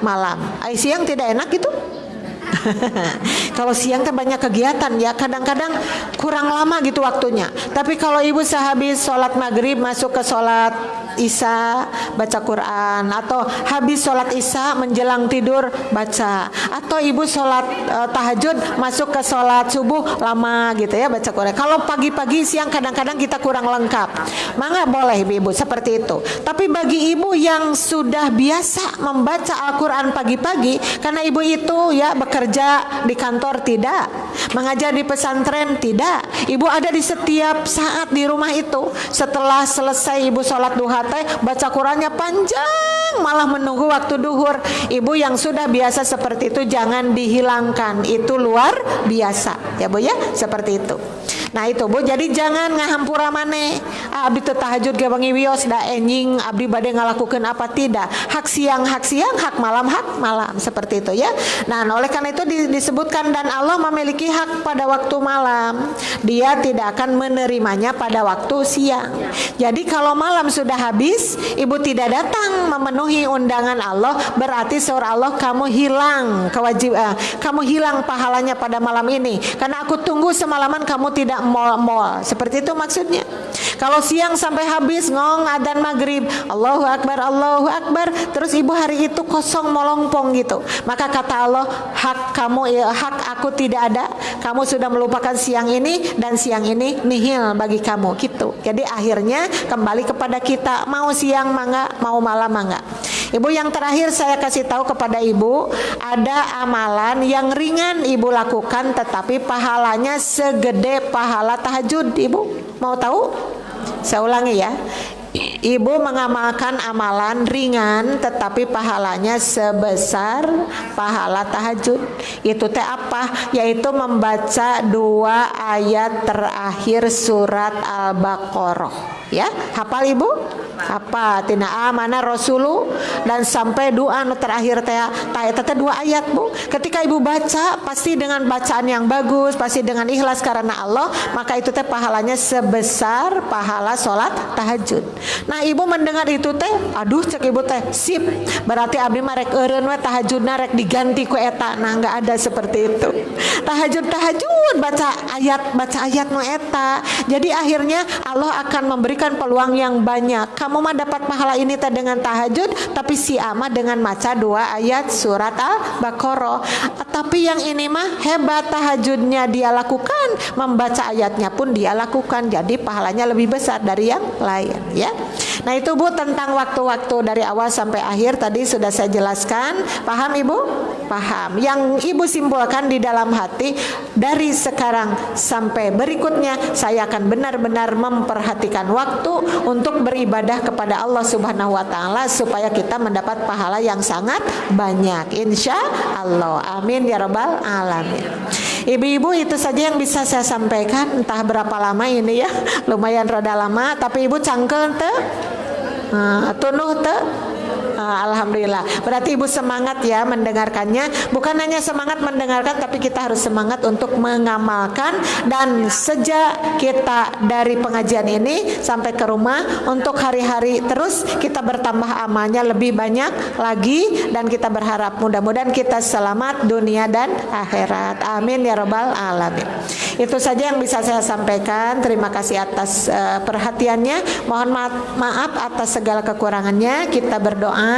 Malam. Siang tidak enak itu? Kalau siang kan banyak kegiatan ya, kadang-kadang kurang lama gitu waktunya. Tapi kalau ibu sehabis sholat maghrib masuk ke sholat isya baca Quran, atau habis sholat isya menjelang tidur baca, atau ibu sholat tahajud masuk ke sholat subuh lama gitu ya baca Quran. Kalau pagi-pagi siang kadang-kadang kita kurang lengkap, maka boleh ibu seperti itu. Tapi bagi ibu yang sudah biasa membaca Al-Quran pagi-pagi, karena ibu itu ya bekerja di kantor tidak, mengajar di pesantren tidak, ibu ada di setiap saat di rumah itu. Setelah selesai ibu sholat duha teh baca Qurannya panjang, malah menunggu waktu duhur. Ibu yang sudah biasa seperti itu jangan dihilangkan, itu luar biasa ya Bu ya, seperti itu. Nah itu Bu, jadi jangan ngahampura maneh. Abdi teu tahajud ge wengi wios da enjing abdi bade ngalakukeun apa, tidak. Hak siang, hak malam, seperti itu ya. Nah, oleh karena itu disebutkan, dan Allah memiliki hak pada waktu malam. Dia tidak akan menerimanya pada waktu siang. Jadi kalau malam sudah habis, ibu tidak datang memenuhi undangan Allah, berarti surah Allah kamu hilang kewajiban, kamu hilang pahalanya pada malam ini. Karena aku tunggu semalaman kamu tidak mall, seperti itu maksudnya. Kalau siang sampai habis ngong adzan maghrib, Allahu Akbar, terus ibu hari itu kosong molongpong gitu, maka kata Allah, hak kamu ya, hak aku tidak ada. Kamu sudah melupakan siang ini, dan siang ini nihil bagi kamu gitu. Jadi akhirnya kembali kepada kita, mau siang mangga, mau malam mangga. Ibu, yang terakhir saya kasih tahu kepada ibu, ada amalan yang ringan ibu lakukan tetapi pahalanya segede pahala tahajud. Ibu mau tahu? Saya ulangi ya. ibu mengamalkan amalan ringan tetapi pahalanya sebesar pahala tahajud. Itu teh apa? Yaitu membaca 2 ayat terakhir surat Al-Baqarah. Ya, hafal ibu? Apa tina amana rasulu dan sampai doa nu terakhir teh eta teh 2 ayat Bu. Ketika ibu baca pasti dengan bacaan yang bagus, pasti dengan ikhlas karena Allah, maka itu teh pahalanya sebesar pahala sholat tahajud. Nah ibu mendengar itu teh, aduh cek ibu teh sip, berarti abdi mah rek eureun we tahajudna rek diganti ku eta. Nah enggak ada seperti itu. Tahajud baca ayat nu eta. Jadi akhirnya Allah akan memberikan peluang yang banyak. Kamu mah dapat pahala ini teh dengan tahajud, tapi si ama dengan baca 2 ayat surat Al-Baqarah. Tapi yang ini mah hebat, tahajudnya dia lakukan, membaca ayatnya pun dia lakukan. Jadi pahalanya lebih besar dari yang lain, ya. Nah itu Bu tentang waktu-waktu dari awal sampai akhir tadi sudah saya jelaskan. Paham Ibu? Paham. Yang Ibu simpulkan di dalam hati, dari sekarang sampai berikutnya saya akan benar-benar memperhatikan waktu untuk beribadah kepada Allah Subhanahu wa taala supaya kita mendapat pahala yang sangat banyak, insya Allah. Amin ya rabbal alamin. Ibu-ibu itu saja yang bisa saya sampaikan. Entah berapa lama ini ya, lumayan rada lama, tapi ibu cangkel teh, tunuh teh. Alhamdulillah. Berarti ibu semangat ya mendengarkannya. Bukan hanya semangat mendengarkan, tapi kita harus semangat untuk mengamalkan. Dan sejak kita dari pengajian ini sampai ke rumah, untuk hari-hari terus kita bertambah amalnya lebih banyak lagi. Dan kita berharap mudah-mudahan kita selamat dunia dan akhirat. Amin ya rabbal alamin. Itu saja yang bisa saya sampaikan. Terima kasih atas perhatiannya. Mohon maaf atas segala kekurangannya. Kita berdoa,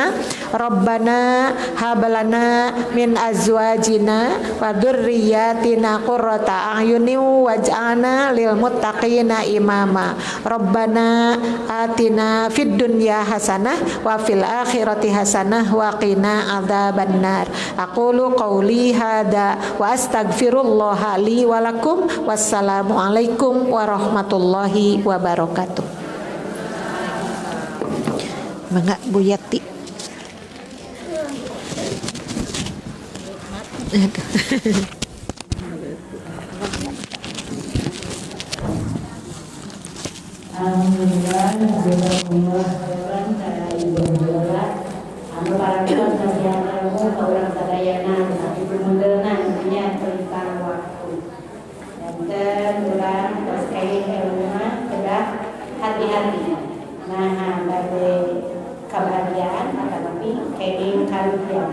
Rabbana hablana min azwajina wa dzurriyyatina qurrata a'yunin waj'alna lil muttaqina imama. Rabbana atina fid dunya hasanah wa fil akhirati hasanah wa qina adzabannar. Aqulu qauli hada wa astaghfirullah li wa lakum. Wassalamu alaikum warahmatullahi wabarakatuh. Mangga Bu Yati. Alhamdulillah, jazakumullah khairan kana ibu Jola. Anu parantos nasihat ilmu ka urang sadayana tapi beundeulna nya tentang waktu. Dan urang tos kain ilmu kedah hati-hati. Nah, bade kebahagiaan tapi kain karugian.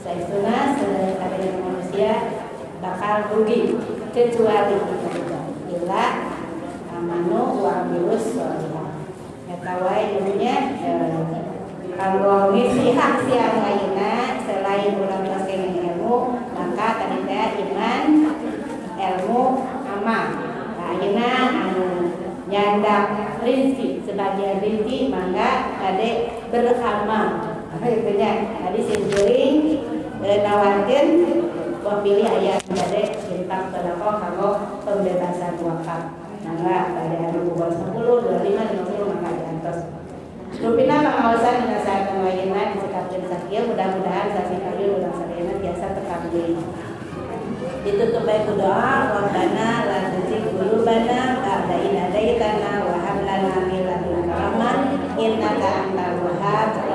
Saestuna sekadar manusia bakal rugi kecuali bila amanu wa amilus sholihah. Eta wae intinya kalau ngisi hak siang lainna selain urang tos kenging ilmu, maka tadi teh iman, ilmu, amal. Nah, ayeuna anu nyandak rezeki sebagian rezeki mangga kade beramal. Itunya tadi simpuling nawarkeun pilih ayat kade tentang sedekah kanggo pembebasan wakaf. Mangga kade anu bobot 10, 25, 50 mangga diantos. Rupina pangaosan dinasahakeun wayeuna disekakeun sakieu, mudah-mudahan sasi kalian urang sadayana biasa tekang deui. Ditutup bae ku doa, Rabbana la tuzigh qulubana ba'da idh hadaitana wa hab lana min ladunka rahmah innaka antal wahhab.